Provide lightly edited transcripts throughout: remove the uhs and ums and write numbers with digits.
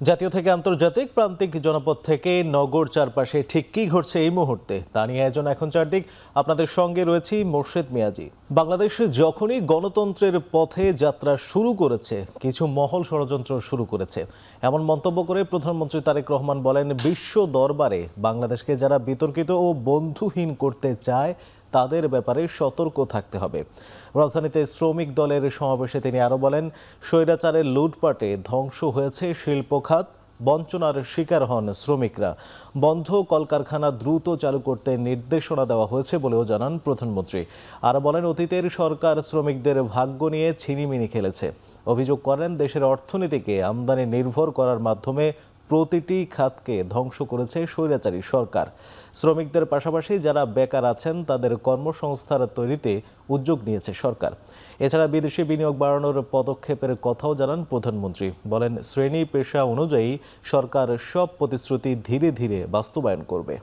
জাতীয় থেকে আন্তর্জাতিক প্রান্তিক জনপদ থেকে নগর চারপাশে ঠিক কী ঘটছে এই মুহূর্তে তা নিয়ে আয়োজন এখন চারদিক। আপনাদের সঙ্গে রয়েছি মোর্শেদ মিয়াজি। বাংলাদেশ যখনই গণতন্ত্রের পথে যাত্রা শুরু করেছে, কিছু মহল ষড়যন্ত্র শুরু করেছে, এমন মন্তব্য করে প্রধানমন্ত্রী তারেক রহমান বলেন, বিশ্ব দরবারে বাংলাদেশকে যারা বিতর্কিত ও বন্ধুহীন করতে চায় তাদের ব্যাপারে সতর্ক থাকতে হবে। রাজধানীতে শ্রমিক দলের সমাবেশে তিনি আরও বলেন, স্বৈরাচারের লুটপাটে ধ্বংস হয়েছে শিল্প খাত, বঞ্চনার শিকার হন শ্রমিকরা। বন্ধ কলকারখানা দ্রুত চালু করতে নির্দেশনা দেওয়া হয়েছে বলেও জানান প্রধানমন্ত্রী। আরও বলেন, অতীতের সরকার শ্রমিকদের ভাগ্য নিয়ে ছিনিমিনি খেলেছে। অভিযোগ করেন, দেশের অর্থনীতিকে আমদানি নির্ভর করার মাধ্যমে প্রতিটি খাতকে ধ্বংস করেছে স্বৈরাচারী সরকার। শ্রমিকদের পাশাপাশি যারা বেকার আছেন তাদের কর্মসংস্থান তৈরিতে উদ্যোগ নিয়েছে সরকার। এছাড়া বিদেশি বিনিয়োগ বাড়ানোর পদক্ষেপের কথাও জানান প্রধানমন্ত্রী। বলেন, শ্রেণী পেশা অনুযায়ী সরকার সব প্রতিশ্রুতি ধীরে ধীরে বাস্তবায়ন করবে।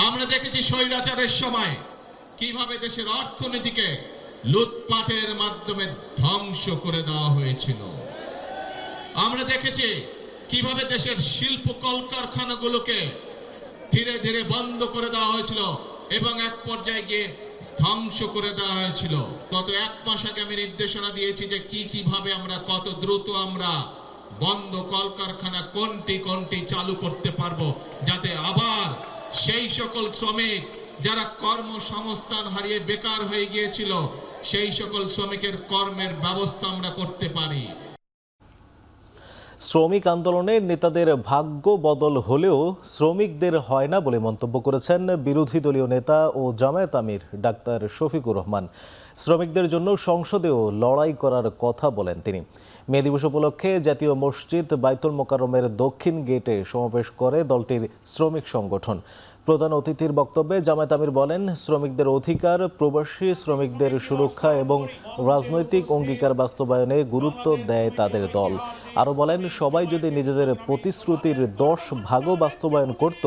আমরা দেখেছি স্বৈরাচারের সময় কিভাবে দেশের অর্থনীতিকে লুটপাটের মাধ্যমে ধ্বংস করে দেওয়া হয়েছিল। আমরা দেখেছি কিভাবে দেশের শিল্প কলকারখানাগুলোকে ধীরে ধীরে বন্ধ করে দেওয়া হয়েছিল এবং এক পর্যায়ে গিয়ে ধ্বংস করে দেওয়া হয়েছিল। গত এক মাস আগে আমি নির্দেশনা দিয়েছি যে কিভাবে আমরা কত দ্রুত আমরা বন্ধ কলকারখানা কোনটি চালু করতে পারবো, যাতে আবার সেই সকল শ্রমিক যারা কর্মসংস্থান হারিয়ে বেকার হয়ে গিয়েছিল সেই সকল শ্রমিকের কর্মের ব্যবস্থা আমরা করতে পারি। শ্রমিক আন্দোলনের নেতাদের ভাগ্য বদল হলেও শ্রমিকদের হয় না বলে মন্তব্য করেছেন বিরোধী দলীয় নেতা ও জামায়াত আমির ডাক্তার শফিকুর রহমান। শ্রমিকদের জন্য সংসদেও লড়াই করার কথা বলেন তিনি। মে দিবস উপলক্ষে জাতীয় মসজিদ বাইতুল মোকাররমের দক্ষিণ গেটে সমাবেশ করে দলটির শ্রমিক সংগঠন। প্রধান অতিথির বক্তব্যে জামায়াত আমির বলেন, শ্রমিকদের অধিকার, প্রবাসী শ্রমিকদের সুরক্ষা এবং রাজনৈতিক অঙ্গীকার বাস্তবায়নে গুরুত্ব দেয় তাদের দল। আরও বলেন, সবাই যদি নিজেদের প্রতিশ্রুতির 10 ভাগও বাস্তবায়ন করত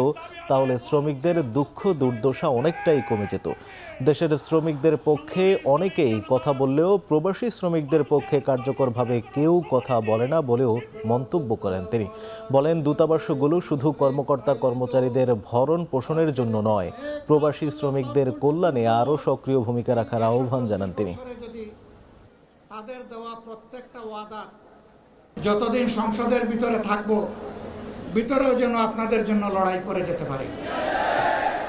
তাহলে শ্রমিকদের দুঃখ দুর্দশা অনেকটাই কমে যেত। দেশের শ্রমিকদের পক্ষে অনেকেই কথা বললেও প্রবাসী শ্রমিকদের পক্ষে কার্যকরভাবে কেউ কথা বলে না বলেও মন্তব্য করেন তিনি। বলেন, দূতাবাসগুলো শুধু কর্মকর্তা কর্মচারীদের ভরণ পোষণের জন্য নয়, প্রবাসী শ্রমিকদের কল্যাণে আরও সক্রিয় ভূমিকা রাখার আহ্বান জানান তিনি। তাদের দেওয়া প্রত্যেকটা ওয়াদা যতদিন সংসদের ভিতরে থাকবো, ভিতরেও যেন আপনাদের জন্য লড়াই করে যেতে পারি,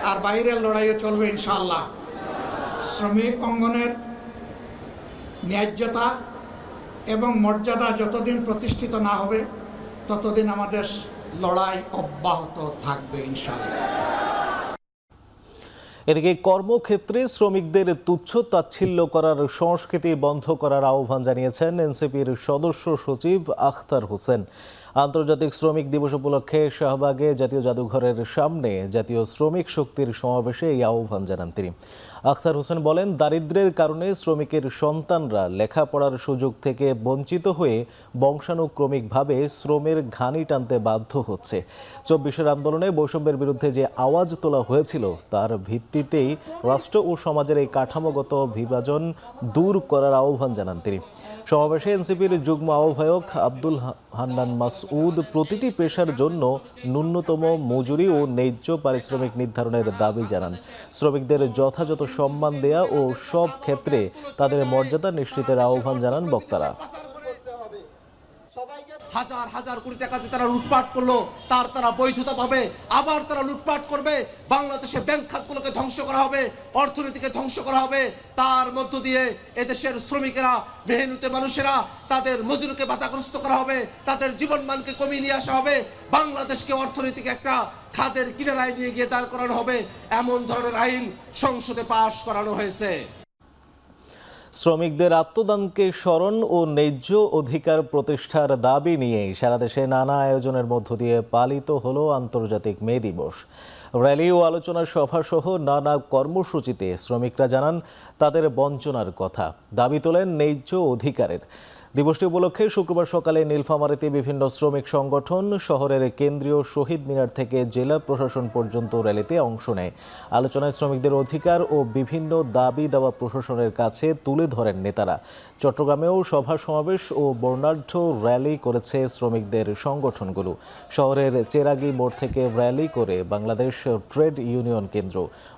আর বাইরের লড়াইও চলবে ইনশাআল্লাহ। শ্রমিক অঙ্গনের ন্যায্যতা এবং মর্যাদা যতদিন প্রতিষ্ঠিত না হবে ততদিন আমাদের লড়াই অব্যাহত থাকবে ইনশাআল্লাহ। এদিকে কর্মক্ষেত্রে শ্রমিকদের তুচ্ছ তাচ্ছিল্য করার সংস্কৃতি বন্ধ করার আহ্বান জানিয়েছেন এনসিপির সদস্য সচিব আখতার হোসেন। আন্তর্জাতিক শ্রমিক দিবস উপলক্ষে শাহবাগে জাতীয় জাদুঘরের সামনে জাতীয় শ্রমিক শক্তির সমাবেশে এই আহ্বান জানান তিনি। আখতার হোসেন বলেন, দারিদ্র্যের কারণে শ্রমিকের সন্তানরা লেখাপড়ার সুযোগ থেকে বঞ্চিত হয়ে বংশানুক্রমিকভাবে শ্রমের ঘানি টানতে বাধ্য হচ্ছে। 24-এর আন্দোলনে বৈষম্যের বিরুদ্ধে যে আওয়াজ তোলা হয়েছিল তার ভিত্তিতেই রাষ্ট্র ও সমাজের এই কাঠামোগত বিভাজন দূর করার আহ্বান জানান তিনি। সমাবেশে এনসিপির যুগ্ম আহ্বায়ক আব্দুল হান্নান মাসউদ প্রতিটি পেশার জন্য ন্যূনতম মজুরি ও ন্যায্য পারিশ্রমিক নির্ধারণের দাবি জানান। শ্রমিকদের যথাযথ সম্মান দেয়া ও সব ক্ষেত্রে তাদের মর্যাদা নিশ্চিতের আহ্বান জানান বক্তারা। হাজার হাজার কোটি টাকা যে তারা লুটপাট করলো তারা বৈধতা পাবে, আবার তারা লুটপাট করবে। বাংলাদেশে ব্যাংক খাতগুলোকে ধ্বংস করা হবে, অর্থনীতিকে ধ্বংস করা হবে। তার মধ্য দিয়ে এদেশের শ্রমিকেরা, মেহনতি মানুষেরা, তাদের মজুরিকে বাধাগ্রস্ত করা হবে, তাদের জীবনমানকে কমিয়ে নিয়ে আসা হবে। বাংলাদেশকে অর্থনৈতিক একটা খাদের কিনারায় নিয়ে গিয়ে দাঁড় করানো হবে, এমন ধরনের আইন সংসদে পাশ করানো হয়েছে। শ্রমিকদের আত্মদানকে স্মরণ ও ন্যায্য অধিকার প্রতিষ্ঠার দাবি নিয়ে সারা দেশে নানা আয়োজনের মধ্য দিয়ে পালিত হলো আন্তর্জাতিক মে দিবস। র্যালি ও আলোচনা সভা সহ নানা কর্মসূচিতে শ্রমিকরা জানান তাদের বঞ্চনার কথা, দাবি তোলেন ন্যায্য অধিকারের। দিবসটি উপলক্ষে শুক্রবার সকালে নীলফামারীতে বিভিন্ন শ্রমিক সংগঠন শহরের কেন্দ্রীয় শহীদ মিনার থেকে জেলা প্রশাসন পর্যন্ত র্যালিতে অংশ নেয়। আলোচনায় শ্রমিকদের অধিকার ও বিভিন্ন দাবি দাওয়া প্রশাসনের কাছে তুলে ধরেন নেতারা। চট্টগ্রামেও সভা সমাবেশ ও বর্ণাঢ্য র্যালি করেছে শ্রমিকদের সংগঠনগুলো। শহরের চেরাগি মোড় থেকে র্যালি করে বাংলাদেশ ট্রেড ইউনিয়ন কেন্দ্র,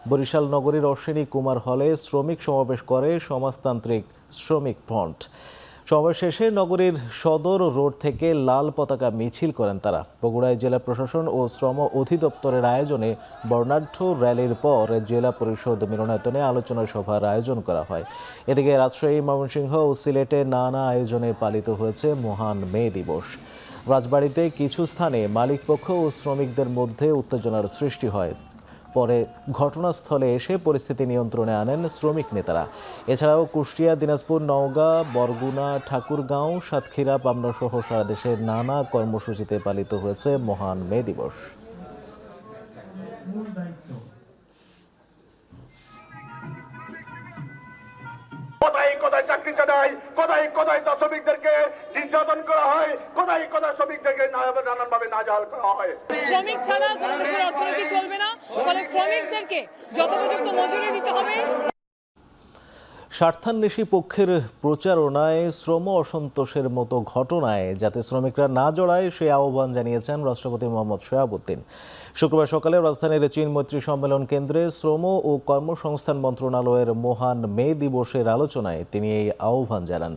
বরিশাল নগরীর অশ্বিনী কুমার হলে শ্রমিক সমাবেশ করে সমাজতান্ত্রিক শ্রমিক ফ্রন্ট। সমাবেশ শেষে নগরীর সদর রোড থেকে লাল পতাকা মিছিল করেন তারা। বগুড়ায় জেলা প্রশাসন ও শ্রম অধিদপ্তরের আয়োজনে বর্ণাঢ্য র্যালির পর জেলা পরিষদ মিলনায়তনে আলোচনা সভার আয়োজন করা হয়। এদিকে রাজশাহী, ময়মনসিংহ ও সিলেটে নানা আয়োজনে পালিত হয়েছে মহান মে দিবস। রাজবাড়ীতে কিছু স্থানে মালিকপক্ষ ও শ্রমিকদের মধ্যে উত্তেজনার সৃষ্টি হয়। পরে ঘটনাস্থলে এসে পরিস্থিতি নিয়ন্ত্রণে আনেন শ্রমিক নেতারা। এছাড়াও কুষ্টিয়া, দিনাজপুর, নওগাঁ, বরগুনা, ঠাকুরগাঁও, সাতক্ষীরা, পাবনা সহ সারা দেশের নানা কর্মসূচিতে পালিত হয়েছে মহান মে দিবস। কোথায় কোথায় চাকরি চাটাই, কোথায় কোথায় শ্রমিকদেরকে নির্যাতন করা হয়, কোথায় কোথায় শ্রমিকদেরকে নানানভাবে নাজেহাল করা হয়। শ্রমিক ছাড়া কোনো দেশের অর্থনীতি চলবে না, ফলে শ্রমিকদেরকে যথোপযুক্ত মজুরি দিতে হবে। স্বার্থান্বেষী পক্ষের প্রচারণায় শ্রম অসন্তোষের মতো ঘটনায় যাতে শ্রমিকরা না জড়ায় সে আহ্বান জানিয়েছেন রাষ্ট্রপতি মোহাম্মদ সোহাবুদ্দিন। শুক্রবার সকালে রাজধানীর চীন মৈত্রী সম্মেলন কেন্দ্রে শ্রম ও কর্মসংস্থান মন্ত্রণালয়ের মহান মে দিবসের আলোচনায় তিনি এই আহ্বান জানান।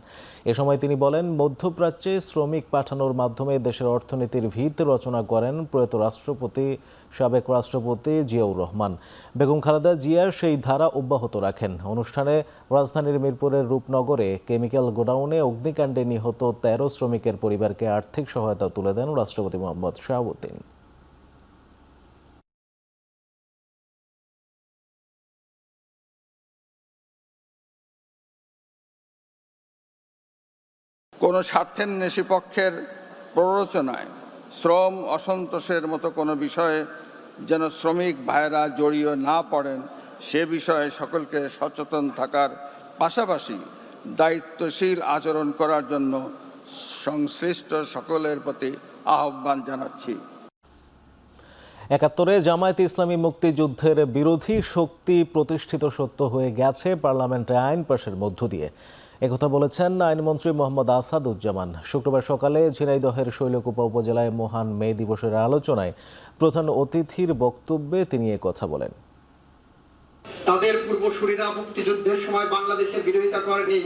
এ সময় তিনি বলেন, মধ্যপ্রাচ্যে শ্রমিক পাঠানোর মাধ্যমে দেশের অর্থনীতির ভিত রচনা করেন প্রয়াত সাবেক রাষ্ট্রপতি জিয়াউর রহমান। বেগম খালেদা জিয়া সেই ধারা অব্যাহত রাখেন। অনুষ্ঠানে রাজধানীর মিরপুরের রূপনগরে কেমিক্যাল গোডাউনে অগ্নিকাণ্ডে নিহত ১৩ শ্রমিকের পরিবারকে আর্থিক সহায়তা তুলে দেন রাষ্ট্রপতি মোহাম্মদ সোহাবুদ্দিন। কোনো স্বার্থান্বেষী পক্ষের প্ররোচনায় শ্রম অসন্তোষের মতো কোনো বিষয়ে যেন শ্রমিক ভাইয়েরা জড়িয়ে না পড়েন সে বিষয়ে সকলকে সচেতন থাকার পাশাপাশি দায়িত্বশীল আচরণ করার জন্য সংশ্লিষ্ট সকলের প্রতি আহ্বান জানাচ্ছি। ৭১-এ জামায়াতে ইসলামী মুক্তিযুদ্ধের বিরোধী শক্তি প্রতিষ্ঠিত সত্য হয়ে গেছে পার্লামেন্টে আইন পাশের মধ্য দিয়ে। একথা বলেছেন আইনমন্ত্রী মোহাম্মদ আসাদুজ্জামান। শুক্রবার সকালে ঝিনাইদহের শৈলকুপা উপজেলায় মহান মে দিবসের আলোচনায় প্রধান অতিথির বক্তব্যে তিনি কথা বলেন। তাদের পূর্বসূরীরা মুক্তিযুদ্ধের সময় বাংলাদেশের বিরোধিতা করেনি,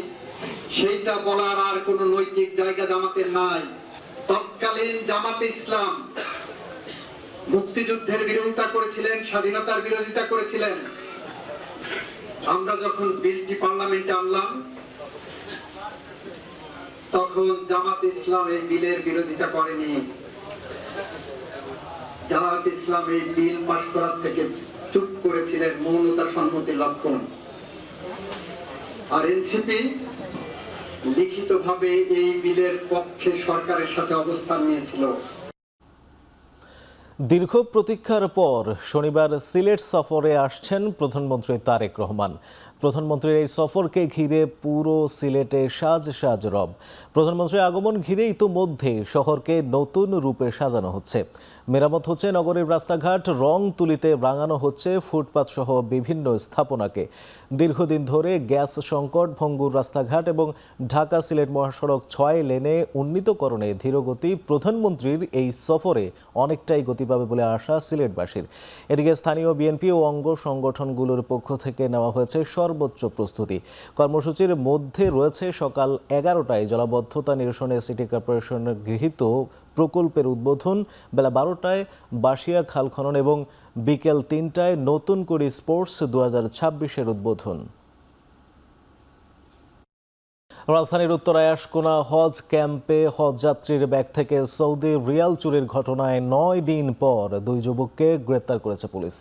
সেইটা বলার আর কোনো নৈতিক জায়গা জামাতের নাই। তৎকালীন জামাতে ইসলাম মুক্তিযুদ্ধের বিরোধিতা করেছিলেন, স্বাধীনতার বিরোধিতা করেছিলেন। আমরা যখন বিলটি পার্লামেন্টে আনলাম তখন জামাত ইসলাম এই বিলের বিরোধিতা করেনি। জামাত ইসলাম এই বিল পাস করার থেকে চুপ করেছিলেন, মৌনতা সম্মতির লক্ষণ। আর এনসিপি লিখিতভাবে এই বিলের পক্ষে সরকারের সাথে অবস্থান নিয়েছিল। দীর্ঘ প্রতীক্ষার পর শনিবার সিলেট সফরে আসছেন প্রধানমন্ত্রী তারেক রহমান। প্রধানমন্ত্রীর এই সফরকে ঘিরে পুরো সিলেটে সাজ রব। প্রধানমন্ত্রীর আগমন ঘিরে ইতোমধ্যে শহরকে নতুন রূপে সাজানো হচ্ছে। মেরামত হচ্ছে নগরীর রাস্তাঘাট, রং তুলিতে রাঙানো হচ্ছে ফুটপাত সহ বিভিন্ন স্থাপনাকে। দীর্ঘদিন ধরে গ্যাস সংকট, ভঙ্গুর রাস্তাঘাট এবং ঢাকা সিলেট মহাসড়ক ৬ লেনে উন্নীতকরণে ধীরগতি প্রধানমন্ত্রীর এই সফরে অনেকটাই গতি পাবে বলে আশা সিলেটবাসীর। এদিকে স্থানীয় বিএনপি ও অঙ্গ সংগঠনগুলোর পক্ষ থেকে নেওয়া হয়েছে সর্বোচ্চ প্রস্তুতি। কর্মসূচির মধ্যে রয়েছে সকাল ১১টায় জলাবদ্ধতা নিরসনে সিটি কর্পোরেশনের গৃহীত প্রকল্পের উদ্বোধন, বেলা ১২টায় বাসিয়া খাল খনন এবং বিকেল ৩টায় নতুন করে স্পোর্টস ২০২৬-এর উদ্বোধন। রাজধানীর উত্তরায় আশকোনা হজ ক্যাম্পে হজ যাত্রীর ব্যাগ থেকে সৌদি রিয়াল চুরির ঘটনায় ৯ দিন পর ২ যুবককে গ্রেপ্তার করেছে পুলিশ।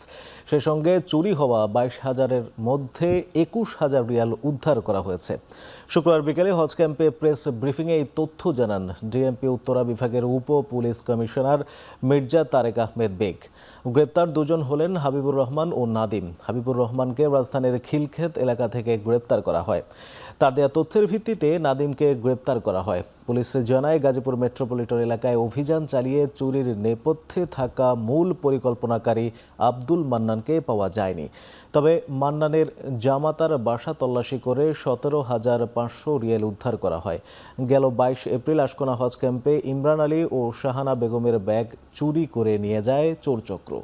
সেই সঙ্গে চুরি হওয়া ২২,০০০-এর মধ্যে ২১,০০০ রিয়াল উদ্ধার করা হয়েছে। শুক্রবার বিকেলে হজ ক্যাম্পে প্রেস ব্রিফিংয়ে এই তথ্য জানান ডিএমপি উত্তরা বিভাগের উপ পুলিশ কমিশনার মির্জা তারেক আহমেদ বেগ। গ্রেপ্তার দুজন হলেন হাবিবুর রহমান ও নাদিম। হাবিবুর রহমানকে রাজধানীর খিলক্ষেত এলাকা থেকে গ্রেপ্তার করা হয়। তার দেয়া তথ্যের ভিত্তিতে ভিত্তিতে নাদিমকে গ্রেপ্তার করা হয়। পুলিশ জানায় গাজীপুর মেট্রোপলিটন এলাকায় অভিযান চালিয়ে চুরির নেপথ্যে থাকা মূল পরিকল্পনাকারী আব্দুল মান্নানকে পাওয়া যায়নি। তবে মান্নানের জামাতার বাসা তল্লাশি করে 17,500 রিয়াল উদ্ধার করা হয়। গেল 22 এপ্রিল আশকোনা হজ ক্যাম্পে ইমরান আলী ও শাহানা বেগমের ব্যাগ চুরি করে নিয়ে যায় চোরচক্র।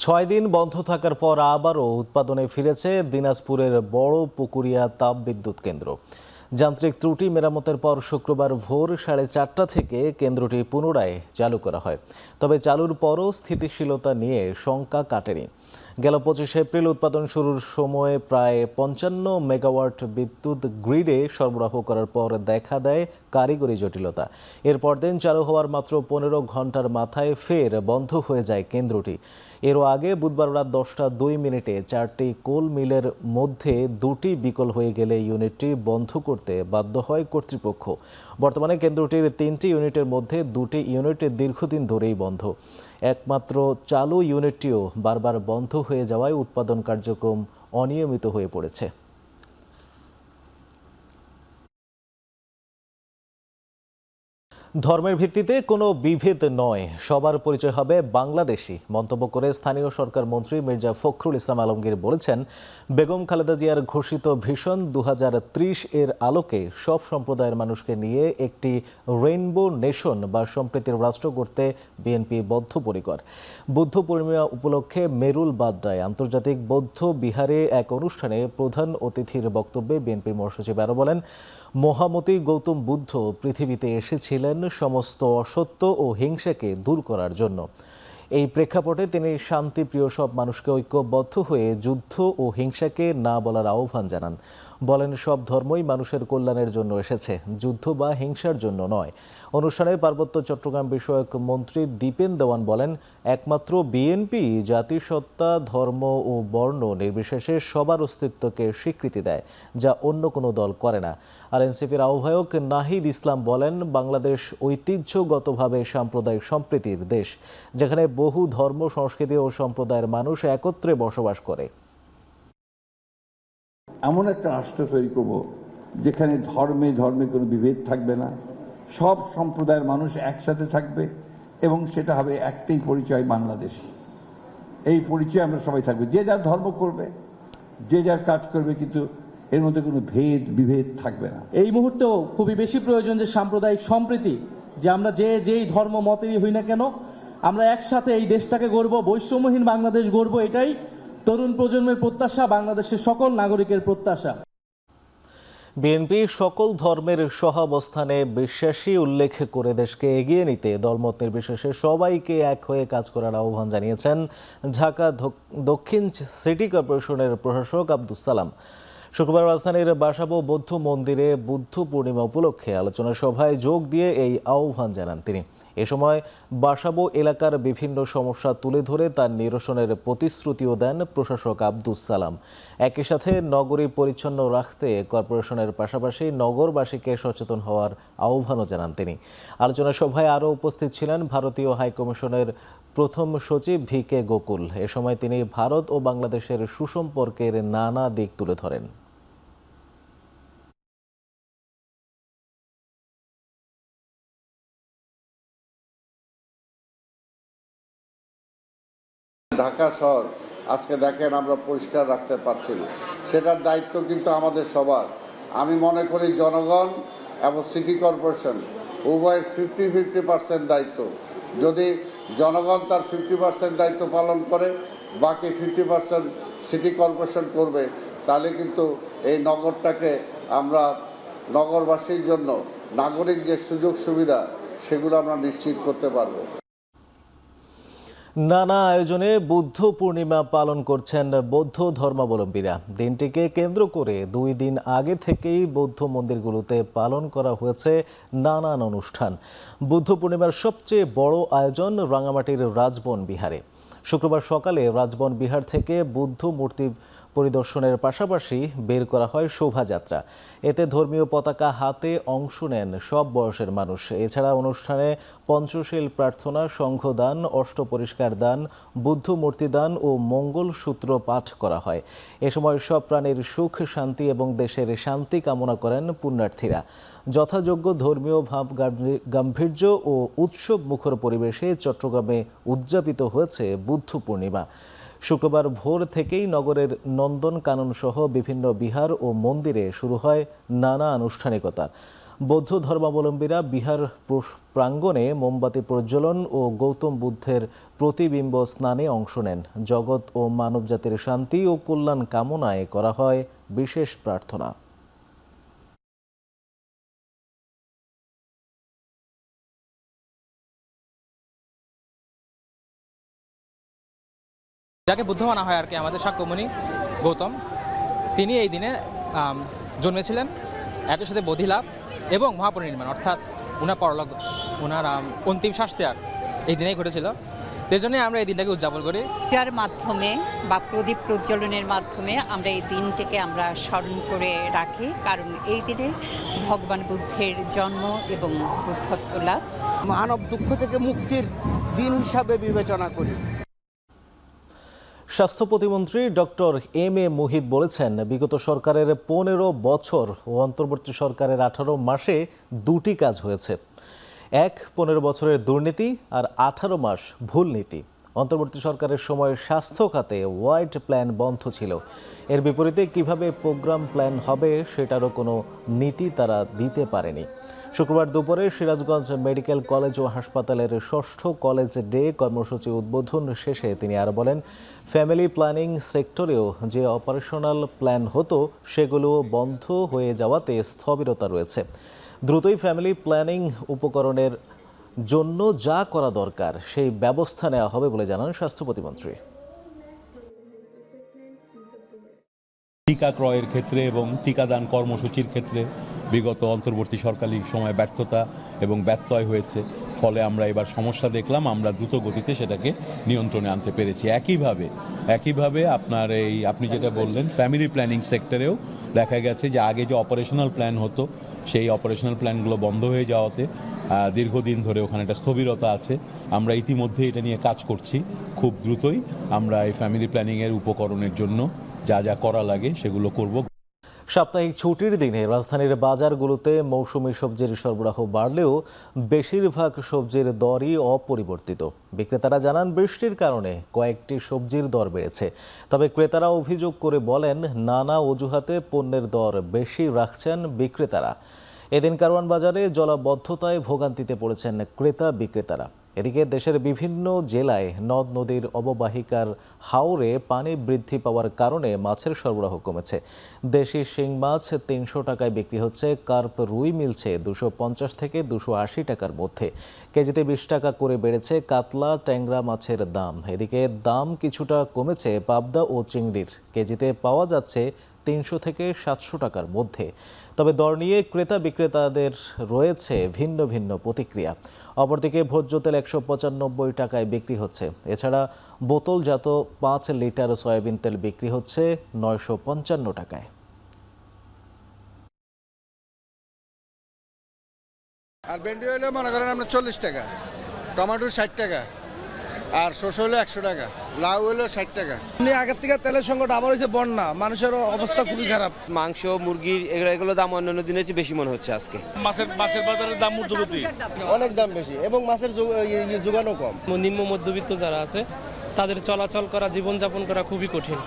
ছয় দিন বন্ধ থাকার পর আবারও উৎপাদনে ফিরেছে দিনাজপুরের বড় পুকুরিয়া তাপবিদ্যুৎ কেন্দ্র। যান্ত্রিক ত্রুটি মেরামতের পর শুক্রবার ভোর 4:30 থেকে কেন্দ্রটি পুনরায় চালু করা হয়। তবে চালুর পরও স্থিতিশীলতা নিয়ে শঙ্কা কাটেনি। গেল 25 এপ্রিল উৎপাদন শুরুর সময়ে প্রায় 55 মেগাওয়াট বিদ্যুৎ গ্রিডে সরবরাহ করার পর দেখা দেয় কারিগরি জটিলতা। এরপর দিন চালু হওয়ার মাত্র 15 ঘন্টার মাথায় ফের বন্ধ হয়ে যায় কেন্দ্রটি। এরও আগে বুধবার রাত 10:02 4টি কোল মিলের মধ্যে 2টি বিকল হয়ে গেলে ইউনিটটি বন্ধ করতে বাধ্য হয় কর্তৃপক্ষ। বর্তমানে কেন্দ্রটির 3টি ইউনিটের মধ্যে 2টি ইউনিট দীর্ঘদিন ধরেই বন্ধ। একমাত্র চালু ইউনিটটিও বারবার বন্ধ হয়ে যাওয়ায় উৎপাদন কার্যক্রম অনিয়মিত হয়ে পড়েছে। ধর্মের ভিত্তিতে কোনো বিভেদ নয়, সবার পরিচয় হবে বাংলাদেশি মন্তব্য করে স্থানীয় সরকার মন্ত্রী মির্জা ফখরুল ইসলাম আলমগীর বলেছেন, বেগম খালেদা জিয়ার ঘোষিত ভিশন 2030 এর আলোকে সব সম্প্রদায়ের মানুষকে নিয়ে একটি রেইনবো নেশন বা সম্প্রীতির রাষ্ট্র করতে বিএনপি বদ্ধপরিকর। বুদ্ধ পূর্ণিমা উপলক্ষে মেরুল বাড্ডায় আন্তর্জাতিক বৌদ্ধ বিহারে এক অনুষ্ঠানে প্রধান অতিথির বক্তব্যে বিএনপির মহাসচিব আরও বলেন, মহামতি গৌতম বুদ্ধ পৃথিবীতে এসেছিলেন সমস্ত অসত্য ও হিংসাকে দূর করার জন্য। এই প্রেক্ষাপটে তিনি শান্তিপ্রিয় সব মানুষকে ঐক্যবদ্ধ হয়ে যুদ্ধ ও হিংসাকে না বলার আহ্বান জানান। বলেন, সব ধর্মই মানুষের কল্যাণের জন্য এসেছে, যুদ্ধ বা হিংসার জন্য নয়। অনুষ্ঠানে পার্বত্য চট্টগ্রাম বিষয়ক মন্ত্রী দীপেন দেওয়ান বলেন, একমাত্র বিএনপি জাতিসত্তা, ধর্ম ও বর্ণ নির্বিশেষে সবার অস্তিত্বকে স্বীকৃতি দেয়, যা অন্য কোনো দল করে না। আর এনসিপির আহ্বায়ক নাহিদ ইসলাম বলেন, বাংলাদেশ ঐতিহ্যগতভাবে সাম্প্রদায়িক সম্প্রীতির দেশ, যেখানে বহু ধর্ম, সংস্কৃতি ও সম্প্রদায়ের মানুষ একত্রে বসবাস করে। এমন একটা রাষ্ট্র তৈরি করব যেখানে ধর্মে ধর্মে কোনো বিভেদ থাকবে না, সব সম্প্রদায়ের মানুষ একসাথে থাকবে এবং সেটা হবে একটাই পরিচয়, বাংলাদেশী। এই পরিচয় আমরা সবাই থাকবে, যে যার ধর্ম করবে, যে যার কাজ করবে, কিন্তু এর মধ্যে কোনো ভেদ বিভেদ থাকবে না। এই মুহূর্তেও খুবই বেশি প্রয়োজন যে সাম্প্রদায়িক সম্প্রীতি, যে আমরা যেই ধর্ম মতেরই হই না কেন, আমরা একসাথে এই দেশটাকে গড়ব, বৈষম্যহীন বাংলাদেশ গড়ব। এটাই তরুণ প্রজন্মের প্রত্যাশা, বাংলাদেশের সকল নাগরিকের প্রত্যাশা। বিএনপি সকল ধর্মের সহাবস্থানে বিশ্বাসী উল্লেখ করে দেশকে এগিয়ে নিতে দলমত নির্বিশেষে সবাইকে এক হয়ে কাজ করার আহ্বান জানিয়েছেন ঢাকা দক্ষিণ সিটি কর্পোরেশনের প্রশাসক আব্দুস সালাম। শুক্রবার রাজধানীর বাসাবো বৌদ্ধ মন্দিরে বুদ্ধ পূর্ণিমা উপলক্ষে আলোচনা সভায় যোগ দিয়ে এই আহ্বান জানান তিনি। এ সময় বাসাবো এলাকার বিভিন্ন সমস্যা তুলে ধরে তার নিরসনের প্রতিশ্রুতিও দেন প্রশাসক আব্দুস সালাম। একই সাথে নগরী পরিচ্ছন্ন রাখতে কর্পোরেশনের পাশাপাশি নগরবাসীকে সচেতন হওয়ার আহ্বানও জানান তিনি। আলোচনা সভায় আরও উপস্থিত ছিলেন ভারতীয় হাইকমিশনের প্রথম সচিব VK গোকুল। এ সময় তিনি ভারত ও বাংলাদেশের সুসম্পর্কের নানা দিক তুলে ধরেন। ঢাকা শহর আজকে দেখেন আমরা পরিষ্কার রাখতে পারছি না, সেটার দায়িত্ব কিন্তু আমাদের সবার। আমি মনে করি জনগণ এবং সিটি কর্পোরেশন উভয়ের 50-50% দায়িত্ব। যদি জনগণ তার 50% দায়িত্ব পালন করে, বাকি 50% সিটি কর্পোরেশন করবে, তাহলে কিন্তু এই নগরটাকে আমরা নগরবাসীর জন্য নাগরিক যে সুযোগ সুবিধা সেগুলো আমরা নিশ্চিত করতে পারবো। নানা আয়োজনে বুদ্ধ পূর্ণিমা পালন করছেন বৌদ্ধ ধর্মাবলম্বীরা। দিনটিকে কেন্দ্র করে 2 দিন আগে থেকেই বৌদ্ধ মন্দিরগুলোতে পালন করা হয়েছে নানান অনুষ্ঠান। বুদ্ধ পূর্ণিমার সবচেয়ে বড় আয়োজন রাঙামাটির রাজবন বিহারে। শুক্রবার সকালে রাজবন বিহার থেকে বুদ্ধ মূর্তি পরিদর্শনের পাশাপাশি বের করা হয় শোভাযাত্রা। এতে ধর্মীয় পতাকা হাতে অংশ নেন সব বয়সের মানুষ। এছাড়া অনুষ্ঠানে পঞ্চশীল প্রার্থনা, সংঘদান, অষ্টপরিষ্কার দান, বুদ্ধ মূর্তি দান ও মঙ্গল সূত্র পাঠ করা হয়। এ সময় সব প্রাণীর সুখ, শান্তি এবং দেশের শান্তি কামনা করেন পুণ্যার্থীরা। যথাযোগ্য ধর্মীয় ভাব গাম্ভীর্য ও উৎসব মুখর পরিবেশে চট্টগ্রামে উদযাপিত হয়েছে বুদ্ধ পূর্ণিমা। শুক্রবার ভোর থেকেই নগরের নন্দন কানন সহ বিভিন্ন বিহার ও মন্দিরে শুরু হয় নানা আনুষ্ঠানিকতা। বৌদ্ধ ধর্মাবলম্বীরা বিহার প্রাঙ্গণে মোমবাতি প্রজ্বলন ও গৌতম বুদ্ধের প্রতিবিম্ব স্নানে অংশ নেন। জগৎ ও মানবজাতির শান্তি ও কল্যাণ কামনায় করা হয় বিশেষ প্রার্থনা। যাকে বুদ্ধ মানা হয় আর কি, আমাদের শাক্যমুনি গৌতম, তিনি এই দিনে জন্মেছিলেন। একই সাথে বোধিলাভ এবং মহাপরিনির্বাণ অর্থাৎ ওনার অন্তিম শ্বাস ত্যাগ এই দিনেই ঘটেছিল। সেই জন্যই আমরা এই দিনটাকে উদযাপন করি। যার মাধ্যমে বা প্রদীপ প্রজ্বলনের মাধ্যমে আমরা এই দিনটিকে আমরা স্মরণ করে রাখি, কারণ এই দিনে ভগবান বুদ্ধের জন্ম এবং বুদ্ধত্ব লাভ। মানব দুঃখ থেকে মুক্তির দিন হিসাবে বিবেচনা করি। স্বাস্থ্য প্রতিমন্ত্রী ডক্টর এম.এ. মুহিত বলেছেন, বিগত সরকারের 15 বছর ও অন্তর্বর্তী সরকারের 18 মাসে 2টি কাজ হয়েছে। 15 বছরের দুর্নীতি আর 18 মাস ভুল নীতি। অন্তর্বর্তী সরকারের সময় স্বাস্থ্য খাতে ওয়াইড প্ল্যান বন্ধ ছিল। এর বিপরীতে কিভাবে প্রোগ্রাম প্ল্যান হবে সেটারও কোনো নীতি তারা দিতে পারেনি। শুক্রবার দুপুরে সিরাজগঞ্জ মেডিকেল কলেজ ও হাসপাতালের 6ষ্ঠ কলেজ ডে কর্মসূচি উদ্বোধন শেষে তিনি আরও বলেন, ফ্যামিলি প্ল্যানিং সেক্টরেও যে অপারেশনাল প্ল্যান হতো সেগুলো বন্ধ হয়ে যাওয়াতে স্থবিরতা রয়েছে। দ্রুতই ফ্যামিলি প্ল্যানিং উপকরণের জন্য যা করা দরকার সেই ব্যবস্থা নেওয়া হবে বলে জানান স্বাস্থ্য প্রতিমন্ত্রী। টিকা ক্রয়ের ক্ষেত্রে এবং টিকাদান কর্মসূচির ক্ষেত্রে বিগত অন্তর্বর্তী সরকারি সময় ব্যর্থতা এবং ব্যত্যয় হয়েছে। ফলে আমরা এবার সমস্যা দেখলাম, আমরা দ্রুত গতিতে সেটাকে নিয়ন্ত্রণে আনতে পেরেছি। একইভাবে আপনি যেটা বললেন, ফ্যামিলি প্ল্যানিং সেক্টরেও দেখা গেছে যে আগে যে অপারেশনাল প্ল্যান হতো সেই অপারেশনাল প্ল্যানগুলো বন্ধ হয়ে যাওয়াতে দীর্ঘদিন ধরে ওখানে একটা স্থবিরতা আছে। আমরা ইতিমধ্যে এটা নিয়ে কাজ করছি। খুব দ্রুতই আমরা এই ফ্যামিলি প্ল্যানিংয়ের উপকরণের জন্য যা যা করা লাগে সেগুলো করব। সাপ্তাহিক ছুটির দিনে রাজধানীর বাজারগুলোতে মৌসুমী সবজির সরবরাহ বাড়লেও বেশিরভাগ সবজির দরই অপরিবর্তিত। বিক্রেতারা জানান, বৃষ্টির কারণে কয়েকটি সবজির দর বেড়েছে। তবে ক্রেতারা অভিযোগ করে বলেন, নানা অজুহাতে পণ্যের দর বেশি রাখছেন বিক্রেতারা। এদিন কারওয়ান বাজারে জলাবদ্ধতায় ভোগান্তিতে পড়েছেন ক্রেতা বিক্রেতারা। এদিকে দেশের বিভিন্ন জেলায় নদ নদীর অববাহিকার হাওরে পানি বৃদ্ধি পাওয়ার কারণে মাছের সরবরাহ কমেছে। দেশি শিং মাছ 300 টাকায় বিক্রি হচ্ছে, কার্প রুই মিলছে 250 থেকে 280 টাকার মধ্যে। কেজিতে 20 টাকা করে বেড়েছে কাতলা, ট্যাংরা মাছের দাম। এদিকে দাম কিছুটা কমেছে পাবদা ও চিংড়ির। কেজিতে পাওয়া যাচ্ছে 300 থেকে 700 টাকার মধ্যে। তবে দর নিয়ে ক্রেতা বিক্রেতাদের রয়েছে ভিন্ন ভিন্ন প্রতিক্রিয়া। অপরদিকে ভোজ্য তেল 195 টাকায় বিক্রি হচ্ছে। এছাড়া বোতলজাত 5 লিটার সয়াবিন তেল বিক্রি হচ্ছে 955 টাকায়। আর ভেন্ডি হলে মনে করেন আমরা 40 টাকা, টমেটো 60 টাকা, আর শসা হলো 100 টাকা, লাউ হলো 60 টাকা। আগের থেকে তেলের সংকট আবার হয়েছে বন্যা, মানুষের অবস্থা খুবই খারাপ। মাংস, মুরগি এগুলো দাম অন্যান্য দিনের চেয়ে বেশি মনে হচ্ছে আজকে। মাছের বাজারের দাম ঊর্ধ্বগতি, অনেক দাম বেশি এবং মাছের যোগানও কম। নিম্ন মধ্যবিত্ত যারা আছে তাদের চলাচল করা, জীবনযাপন করা খুবই কঠিন।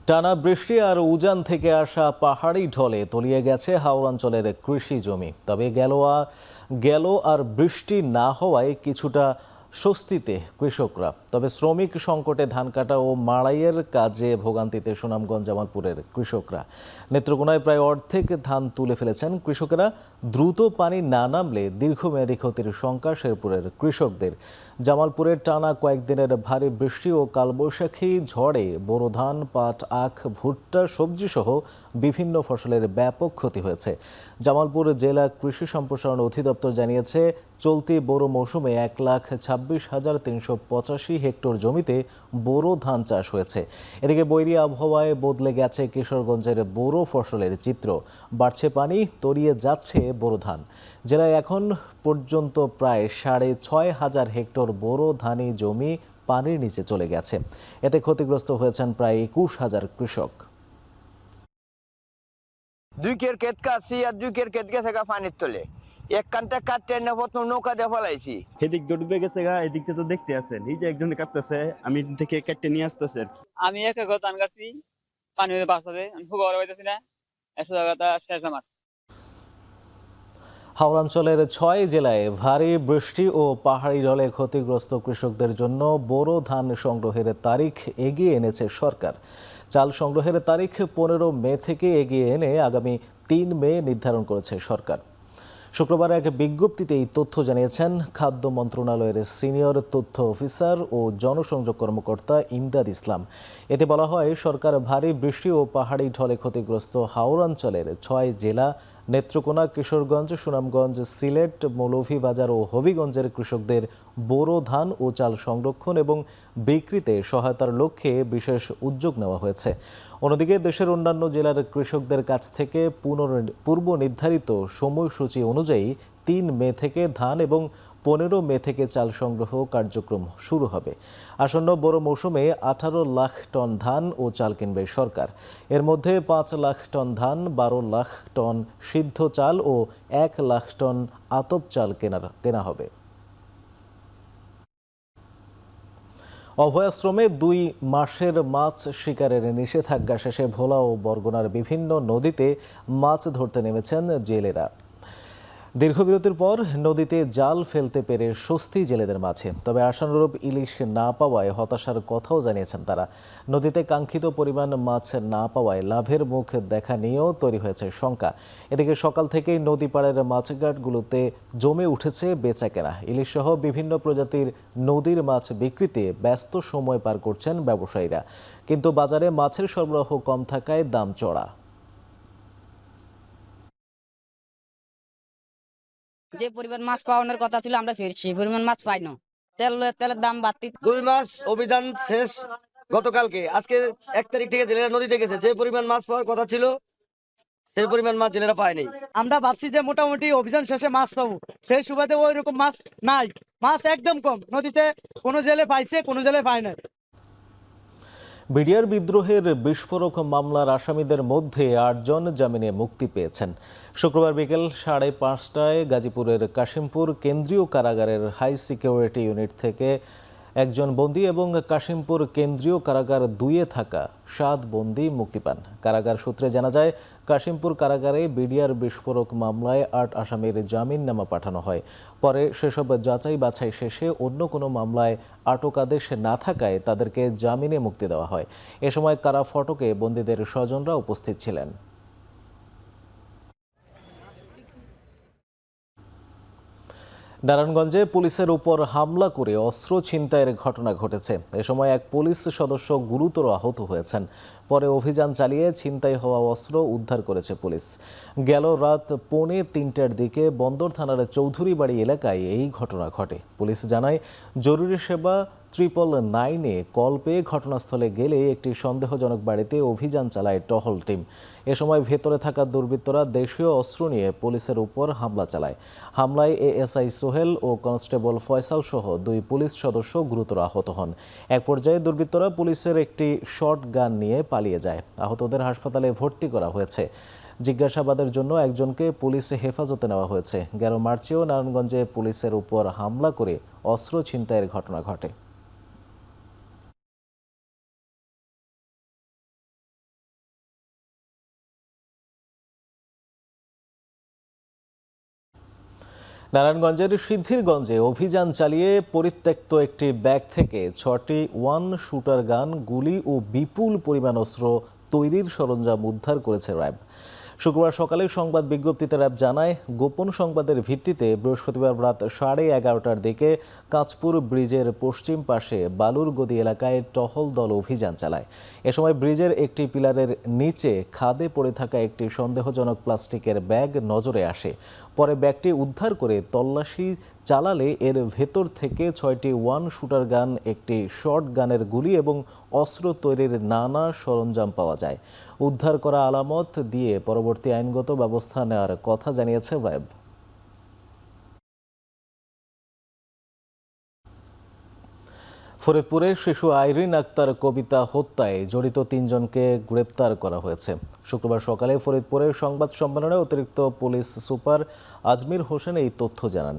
টানা বৃষ্টি আর উজান থেকে আসা পাহাড়ি ঢলে তলিয়ে গেছে হাওড়াঞ্চলের কৃষি জমি। তবে গেল আর বৃষ্টি না হওয়ায় কিছুটা স্বস্তিতে কৃষকরা। তবে শ্রমিক সংকটে ধান কাটা ও মাড়াইয়ের কাজে ভোগান্তিতে সুনামগঞ্জ জামালপুরের কৃষকরা। নেত্রকোনায় প্রায় অর্ধেক ধান তুলে ফেলেছেন কৃষকেরা। দ্রুত পানি না নামলে দীর্ঘমেয়াদী ক্ষতির শঙ্কা শেরপুরের কৃষকদের। জামালপুরের টানা কয়েকদিনের ভারী বৃষ্টি ও কালবৈশাখী ঝড়ে বোরো ধান, পাট, আখ, ভুট্টা, সবজি সহ বিভিন্ন ফসলের ব্যাপক ক্ষতি হয়েছে। জামালপুর জেলা কৃষি সম্প্রসারণ অধিদপ্তর জানিয়েছে, চলতি বোরো মৌসুমে 1,26,385 হেক্টর জমিতে বোরো ধান চাষ হয়েছে। এদিকে বৈরী আবহাওয়ায় বদলে গেছে কিশোরগঞ্জের বোরো ফসলের চিত্র। বাড়ছে পানি, তলিয়ে যাচ্ছে বোরো ধান। জেলায় এখন পর্যন্ত প্রায় 6,500 হেক্টর বোরো ধানি জমি পানির নিচে চলে গেছে। এতে ক্ষতিগ্রস্ত হয়েছেন প্রায় 21,000 কৃষক। 2 কের ক্ষেত কাটছি আর 2 কের ক্ষেত গেছে গা পানির তলে। এক কানটা কাটতে না প্রথম নৌকা দিয়ে ফলাইছি। এদিক ডুবে গেছে গা, এদিকটা তো দেখতে আছেন, এই যে একজনে কাটতেছে, আমি থেকে কেটে নিয়ে আসতেছে আর কি। আমি এক একর ধান কাটছি, পানি হয়ে বাঁচাতে আমি ফুগাওয়ার পাইতেছি না, 100 টাকাটা শেষ আমার। হাওড়াঞ্চলের 6 জেলায় ভারী বৃষ্টি ও পাহাড়ি ঢলে ক্ষতিগ্রস্ত কৃষকদের জন্য বোরো ধান সংগ্রহের তারিখ এগিয়ে এনেছে সরকার। চাল সংগ্রহের তারিখ 15 মে থেকে এগিয়ে এনে আগামী 3 মে নির্ধারণ করেছে সরকার। শুক্রবার এক বিজ্ঞপ্তিতে এই তথ্য জানিয়েছেন খাদ্য মন্ত্রণালয়ের সিনিয়র তথ্য অফিসার ও জনসংযোগ কর্মকর্তা ইমদাদ ইসলাম। এতে বলা হয়, সরকার ভারী বৃষ্টি ও পাহাড়ি ঢলে ক্ষতিগ্রস্ত হাওড়াঞ্চলের 6 জেলা নেত্রকোনা, কিশোরগঞ্জ, সুনামগঞ্জ, সিলেট, মৌলভীবাজার ও হবিগঞ্জের কৃষকদের বোরো ধান ও চাল সংরক্ষণ এবং বিক্রিতে সহায়তার লক্ষ্যে বিশেষ উদ্যোগ নেওয়া হয়েছে। অন্যদিকে দেশের অন্যান্য জেলার কৃষকদের কাছ থেকে পূর্ব নির্ধারিত সময়সূচি অনুযায়ী 3 মে থেকে ধান এবং 15 মে থেকে চাল সংগ্রহ কার্যক্রম শুরু হবে। আসন্ন বোরো মৌসুমে 18 লাখ টন ধান ও চাল কিনবে সরকার। এর মধ্যে 5 লাখ টন ধান, 12 লাখ টন সিদ্ধ চাল ও 1 লাখ টন আতপ চাল কেনা হবে। অভয়াশ্রমে 2 মাসের মাছ শিকারের নিষেধাজ্ঞা শেষে ভোলা ও বরগুনার বিভিন্ন নদীতে মাছ ধরতে নেমেছেন জেলেরা। দীর্ঘ বিরতির পর নদীতে জাল ফেলতে পেরে স্বস্তি জেলেদের মাঝে। তবে আশানুরূপ ইলিশ না পাওয়ায় হতাশার কথাও জানিয়েছেন তারা। নদীতে কাঙ্ক্ষিত পরিমাণ মাছ না পাওয়ায় লাভের মুখ দেখা নিয়েও তৈরি হয়েছে শঙ্কা। এদিকে সকাল থেকেই নদী পাড়ের মাছঘাটগুলোতে জমে উঠেছে বেচাকেনা। ইলিশ সহ বিভিন্ন প্রজাতির নদীর মাছ বিক্রিতে ব্যস্ত সময় পার করছেন ব্যবসায়ীরা। কিন্তু বাজারে মাছের সরবরাহ কম থাকায় দাম চড়া। যে পরিমাণ মাছ পাওয়ানোর কথা ছিল আমরা ফের সেই পরিমাণ মাছ পাই না। তেলের দাম বাড়তি। 2 মাস অভিযান শেষ গতকালকে, আজকে 1 তারিখ থেকে জেলেরা নদীতে গেছে। যে পরিমাণ মাছ পাওয়ার কথা ছিল সেই পরিমাণ মাছ জেলেরা পায়নি। আমরা ভাবছি যে মোটামুটি অভিযান শেষে মাছ পাবো, সেই সুবাদে ওই রকম মাছ নাই, মাছ একদম কম। নদীতে কোনো জেলে পাইছে, কোনো জেলে পায় না। বিডিআর বিদ্রোহের বিস্ফোরক মামলার আসামিদের মধ্যে 8 জন জামিনে মুক্তি পেয়েছেন। শুক্রবার বিকেল 5:30টায় গাজীপুরের কাশিমপুর কেন্দ্রীয় কারাগারের হাই সিকিউরিটি ইউনিট থেকে 1 জন বন্দী এবং কাশিমপুর কেন্দ্রীয় কারাগার 2-এ থাকা 7 বন্দী মুক্তি পান। কারাগার সূত্রে জানা যায়, কাশিমপুর কারাগারে বিডিআর বিস্ফোরক মামলায় 8 আসামির জামিননামা পাঠানো হয়। পরে সেসব যাচাই বাছাই শেষে অন্য কোনো মামলায় আটক আদেশ না থাকায় তাদেরকে জামিনে মুক্তি দেওয়া হয়। এ সময় কারা ফটকে বন্দীদের স্বজনরা উপস্থিত ছিলেন। নারায়ণগঞ্জে পুলিশের উপর হামলা করে অস্ত্র ছিনতাইয়ের ঘটনা ঘটেছে। এ সময় এক পুলিশ সদস্য গুরুতর আহত হয়েছেন। পরে অভিযান চালিয়ে ছিনতাই হওয়া অস্ত্র উদ্ধার করেছে পুলিশ। গেল রাত 2:45টার দিকে বন্দর থানার চৌধুরী বাড়ি এলাকায় এই ঘটনা ঘটে। পুলিশ জানায়, জরুরি সেবা 999-এ কল পেয়ে ঘটনাস্থলে গেলে একটি সন্দেহজনক বাড়িতে অভিযান চালায় টহল টিম। এ সময় ভেতরে থাকা দুর্বৃত্তরা দেশীয় অস্ত্র নিয়ে পুলিশের উপর হামলা চালায়। হামলায় এএসআই সোহেল ও কনস্টেবল ফয়সাল সহ 2 পুলিশ সদস্য গুরুতর আহত হন। এক পর্যায়ে দুর্বৃত্তরা পুলিশের একটি শর্ট গান নিয়ে পালিয়ে যায়। আহতদের হাসপাতালে ভর্তি করা হয়েছে। জিজ্ঞাসাবাদের জন্য একজনকে পুলিশে হেফাজতে নেওয়া হয়েছে। গেল মার্চেও নারায়ণগঞ্জে পুলিশের উপর হামলা করে অস্ত্র ছিনতাইয়ের ঘটনা ঘটে। নারায়ণগঞ্জের সিদ্ধিরগঞ্জে অভিযান চালিয়ে পরিত্যক্ত একটি ব্যাগ থেকে 6টি ওয়ান শুটার গান, গুলি ও বিপুল পরিমাণ অস্ত্র তৈরির সরঞ্জাম উদ্ধার করেছে র্যাব। শুক্রবার সকালে সংবাদ বিজ্ঞপ্তিতে র্যাব জানায়, গোপন সংবাদের ভিত্তিতে বৃহস্পতিবার রাত 11:30টার দিকে কাঁচপুর ব্রিজের পশ্চিম পাশে বালুরগদি এলাকায় টহল দল অভিযান চালায়। এ সময় ব্রিজের একটি পিলারের নিচে খাদে পড়ে থাকা একটি সন্দেহজনক প্লাস্টিকের ব্যাগ নজরে আসে। পরে ব্যাগটি উদ্ধার করে তল্লাশি চালালে এর ভেতর থেকে 6টি ওয়ান শুটার গান, একটি শর্ট গানের গুলি এবং অস্ত্র তৈরির নানা সরঞ্জাম পাওয়া যায়। উদ্ধার করা আলামত দিয়ে পরবর্তী আইনগত ব্যবস্থা নেওয়ার কথা জানিয়েছে র্যাব। ফরিদপুরে শিশু আইরিন আক্তার কবিতা হত্যায় জড়িত 3 জনকে গ্রেপ্তার করা হয়েছে। শুক্রবার সকালে ফরিদপুরের সংবাদ সম্মেলনে অতিরিক্ত পুলিশ সুপার আজমির হোসেন এই তথ্য জানান।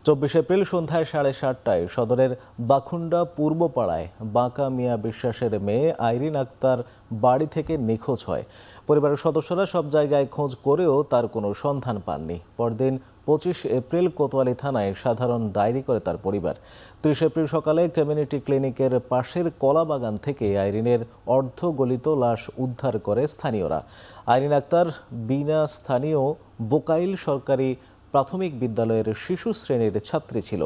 24 এপ্রিল সন্ধ্যায় 7:30টায় সদরের বাখুন্ডা পূর্বপাড়ায় বাঁকা মিয়া বিশ্বাসের মেয়ে আইরিন আক্তার বাড়ি থেকে নিখোঁজ হয়। পরিবারের সদস্যরা সব জায়গায় খোঁজ করেও তার কোনো সন্ধান পাননি। পরদিন 25 এপ্রিল কোতোয়ালি থানায় সাধারণ ডায়েরি করে তার পরিবার। 30 এপ্রিল সকালে কমিউনিটি ক্লিনিকের পাশের কলাবাগান থেকে আইরিনের অর্ধগলিত লাশ উদ্ধার করে স্থানীয়রা। আইরিন আক্তার বিনা স্থানীয় বোকাইল সরকারি প্রাথমিক বিদ্যালয়ের শিশু শ্রেণীর ছাত্রী ছিল।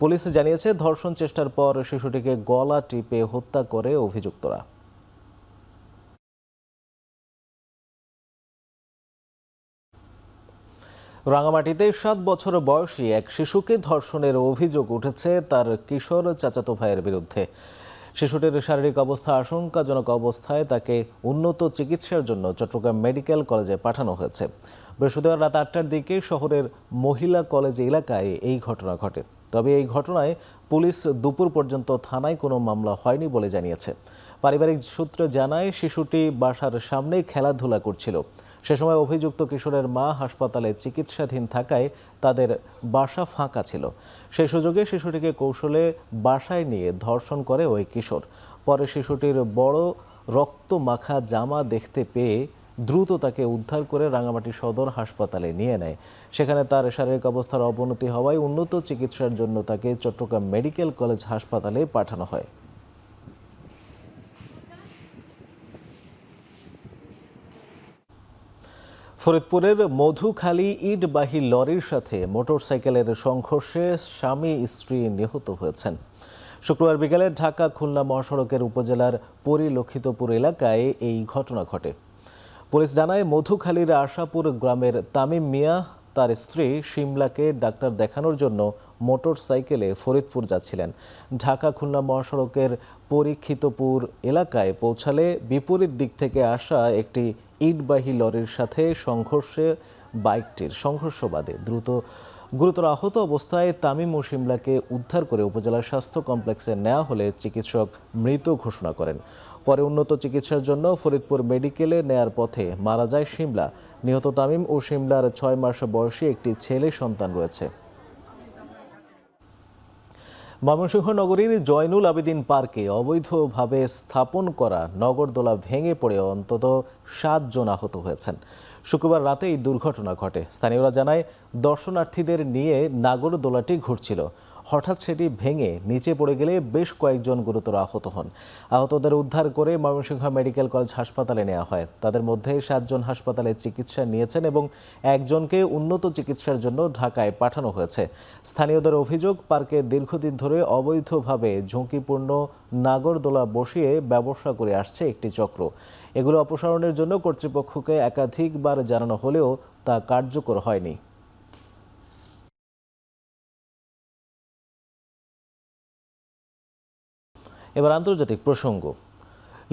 পুলিশ জানিয়েছে, ধর্ষণ চেষ্টার পর শিশুটিকে গলা টিপে হত্যা করে অভিযুক্তরা। রাঙামাটিতে 7 বছর বয়সী এক শিশুকে ধর্ষণের অভিযোগ উঠেছে তার কিশোর চাচাতো ভাইয়ের বিরুদ্ধে। শিশুটির শারীরিক অবস্থা আশঙ্কাজনক অবস্থায় তাকে উন্নত চিকিৎসার জন্য চট্টগ্রাম মেডিকেল কলেজে পাঠানো হয়েছে। বৃহস্পতিবার রাত 8টার দিকে শহরের মহিলা কলেজ এলাকায় এই ঘটনা ঘটে। তবে এই ঘটনায় পুলিশ দুপুর পর্যন্ত থানায় কোনো মামলা হয়নি বলে জানিয়েছে। পারিবারিক সূত্র জানায়, শিশুটি বাসার সামনেই খেলাধুলা করছিল। সে সময় অভিযুক্ত কিশোরের মা হাসপাতালে চিকিৎসাধীন থাকায় তাদের বাসা ফাঁকা ছিল। সেই সুযোগে শিশুটিকে কৌশলে বাসায় নিয়ে ধর্ষণ করে ওই কিশোর। পরে শিশুটির বড় রক্ত মাখা জামা দেখতে পেয়ে দ্রুত তাকে উদ্ধার করে রাঙামাটি সদর হাসপাতালে নিয়ে নেয়। সেখানে তার শারীরিক অবস্থার অবনতি হওয়ায় উন্নত চিকিৎসার জন্য তাকে চট্টগ্রাম মেডিকেল কলেজ হাসপাতালে পাঠানো হয়। ফরিদপুরের মধুখালী ইটবাহী লরির সাথে মোটরসাইকেলের সংঘর্ষে স্বামী স্ত্রী নিহত হয়েছেন। শুক্রবার বিকেলে ঢাকা খুলনা মহাসড়কের উপজেলার পরিলক্ষিতপুর এলাকায় এই ঘটনা ঘটে। পুলিশ জানায়, মধুখালীর আশাপুর গ্রামের তামিম মিয়া তার স্ত্রী শিমলাকে ডাক্তার দেখানোর জন্য মোটরসাইকেলে ফরিদপুর যাচ্ছিলেন। ঢাকা খুলনা মহাসড়কের পরীক্ষিতপুর এলাকায় পৌঁছালে বিপরীত দিক থেকে আসা একটি ইটবাহী লরির সাথে সংঘর্ষে বাইকটির সংঘর্ষ বাধে। গুরুতর আহত অবস্থায় তামিম ও শিমলাকে উদ্ধার করে উপজেলা স্বাস্থ্য কমপ্লেক্সে নেওয়া হলে চিকিৎসক মৃত ঘোষণা করেন। পরে উন্নত চিকিৎসার জন্য ফরিদপুর মেডিকেলে নেয়ার পথে মারা যায় শিমলা। নিহত তামিম ও শিমলার 6 মাস বয়সী একটি ছেলে সন্তান রয়েছে। ময়মনসিংহ নগরীর জয়নুল আবেদিন পার্কে অবৈধভাবে স্থাপন করা নগরদোলা ভেঙে পড়ে অন্তত 7 জন আহত হয়েছেন। শুক্রবার রাতে এই দুর্ঘটনা ঘটে। স্থানীয়রা জানায়, দর্শনার্থীদের নিয়ে নাগরদোলাটি ঘুরছিল। হঠাৎ সেটি ভেঙে নিচে পড়ে গেলে বেশ কয়েকজন গুরুতর আহত হন। আহতদের উদ্ধার করে ময়মনসিংহ মেডিকেল কলেজ হাসপাতালে নেওয়া হয়। তাদের মধ্যে 7 জন হাসপাতালে চিকিৎসা নিয়েছেন এবং একজনকে উন্নত চিকিৎসার জন্য ঢাকায় পাঠানো হয়েছে। স্থানীয়দের অভিযোগ, পার্কে দীর্ঘদিন ধরে অবৈধভাবে ঝুঁকিপূর্ণ নাগরদোলা বসিয়ে ব্যবসা করে আসছে একটি চক্র। এগুলো অপসারণের জন্য কর্তৃপক্ষকে একাধিকবার জানানো হলেও তা কার্যকর হয়নি। এবার আন্তর্জাতিক প্রসঙ্গ।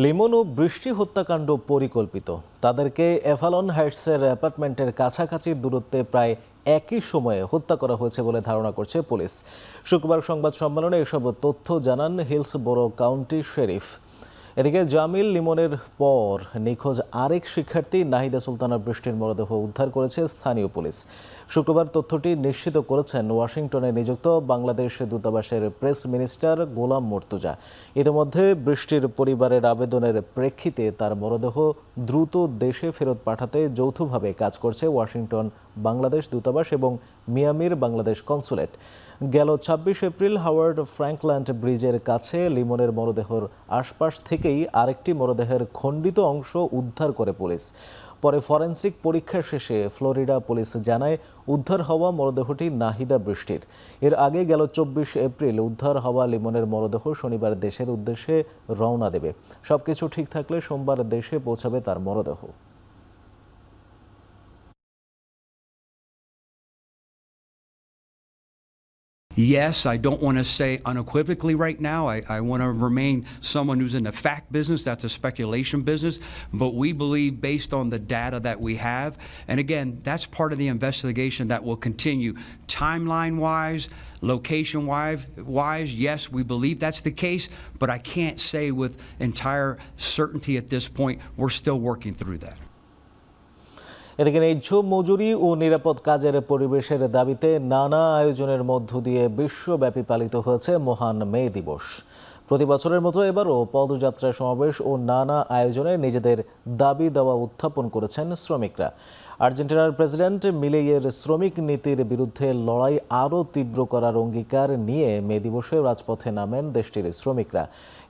লিমন ও বৃষ্টি হত্যাকাণ্ড পরিকল্পিত। তাদেরকে এভালন হাইটসের অ্যাপার্টমেন্টের কাছাকাছি দূরত্বে প্রায় একই সময়ে হত্যা করা হয়েছে বলে ধারণা করছে পুলিশ। শুক্রবার সংবাদ সম্মেলনে এসব তথ্য জানান হিলসবোরো কাউন্টি শেরিফ। এদিকে জামিল লিমনের পর নিখোঁজ আরেক শিক্ষার্থী নাহিদা সুলতানা বৃষ্টির মরদেহ উদ্ধার করেছে স্থানীয় পুলিশ। শুক্রবার তথ্যটি নিশ্চিত করেছেন ওয়াশিংটনে নিযুক্ত বাংলাদেশ দূতাবাসের প্রেস মিনিস্টার গোলাম মর্তুজা। ইতিমধ্যে বৃষ্টির পরিবারের আবেদনের প্রেক্ষিতে তার মরদেহ দ্রুত দেশে ফেরত পাঠাতে যৌথভাবে কাজ করছে ওয়াশিংটন বাংলাদেশ দূতাবাস এবং মিয়ামির বাংলাদেশ কনসুলেট। গেল ২৬ এপ্রিল হাওয়ার্ড ফ্র্যাঙ্কল্যান্ড ব্রিজের কাছে লিমনের মরদেহের আশপাশ থেকেই আরেকটি মরদেহের খণ্ডিত অংশ উদ্ধার করে পুলিশ। পরে ফরেনসিক পরীক্ষা শেষে ফ্লোরিডা পুলিশ জানায় উদ্ধার হওয়া মরদেহটি নাহিদা বৃষ্টির। এর আগে গেল ২৪ এপ্রিল উদ্ধার হওয়া লিমনের মরদেহ শনিবার দেশের উদ্দেশ্যে রওনা দেবে। সবকিছু ঠিক থাকলে সোমবার দেশে পৌঁছাবে তার মরদেহ। Yes, I don't want to say unequivocally right now. I want to remain someone who's in the fact business. That's a speculation business. But we believe, based on the data that we have, and again, that's part of the investigation that will continue. Timeline-wise, location-wise, yes, we believe that's the case, but I can't say with entire certainty at this point. We're still working through that. এদিকে ন্যায্য মজুরি ও নিরাপদ কাজের পরিবেশের দাবিতে নানা আয়োজনের মধ্য দিয়ে বিশ্বব্যাপী পালিত হয়েছে মহান মে দিবস। প্রতি বছরের মতো এবারও পদযাত্রা, সমাবেশ ও নানা আয়োজনে নিজেদের দাবি দাওয়া উত্থাপন করেছেন শ্রমিকরা। আর্জেন্টিনার প্রেসিডেন্ট মিলেইয়ের শ্রমিক নীতির বিরুদ্ধে লড়াই আরও তীব্র করার অঙ্গীকার নিয়ে মে দিবসে রাজপথে নামেন দেশটির শ্রমিকরা।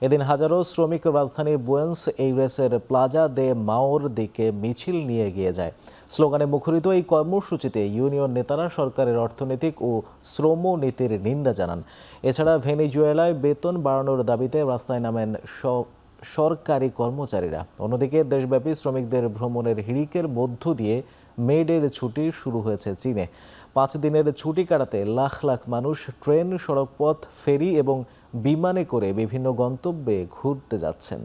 এদিন হাজারো শ্রমিক রাজধানী বুয়েন্স এইরেসের প্লাজা দে মাওর দিকে মিছিল নিয়ে এগিয়ে যায়। স্লোগানে মুখরিত এই কর্মসূচিতে ইউনিয়ন নেতারা সরকারের অর্থনৈতিক ও শ্রম নীতির নিন্দা জানান। এছাড়া ভেনেজুয়েলায় বেতন বাড়ানোর দাবিতে রাস্তায় নামেন সরকারি কর্মচারীরা। অন্যদিকে দেশব্যাপী শ্রমিকদের ভ্রমণের হিড়িকের মধ্য দিয়ে মে ডের ছুটি শুরু হয়েছে চীনে। 5 দিনের ছুটি কাটাতে লাখ লাখ মানুষ ট্রেন, সড়কপথ, ফেরি এবং বিমানে করে বিভিন্ন গন্তব্যে ঘুরতে যাচ্ছেন।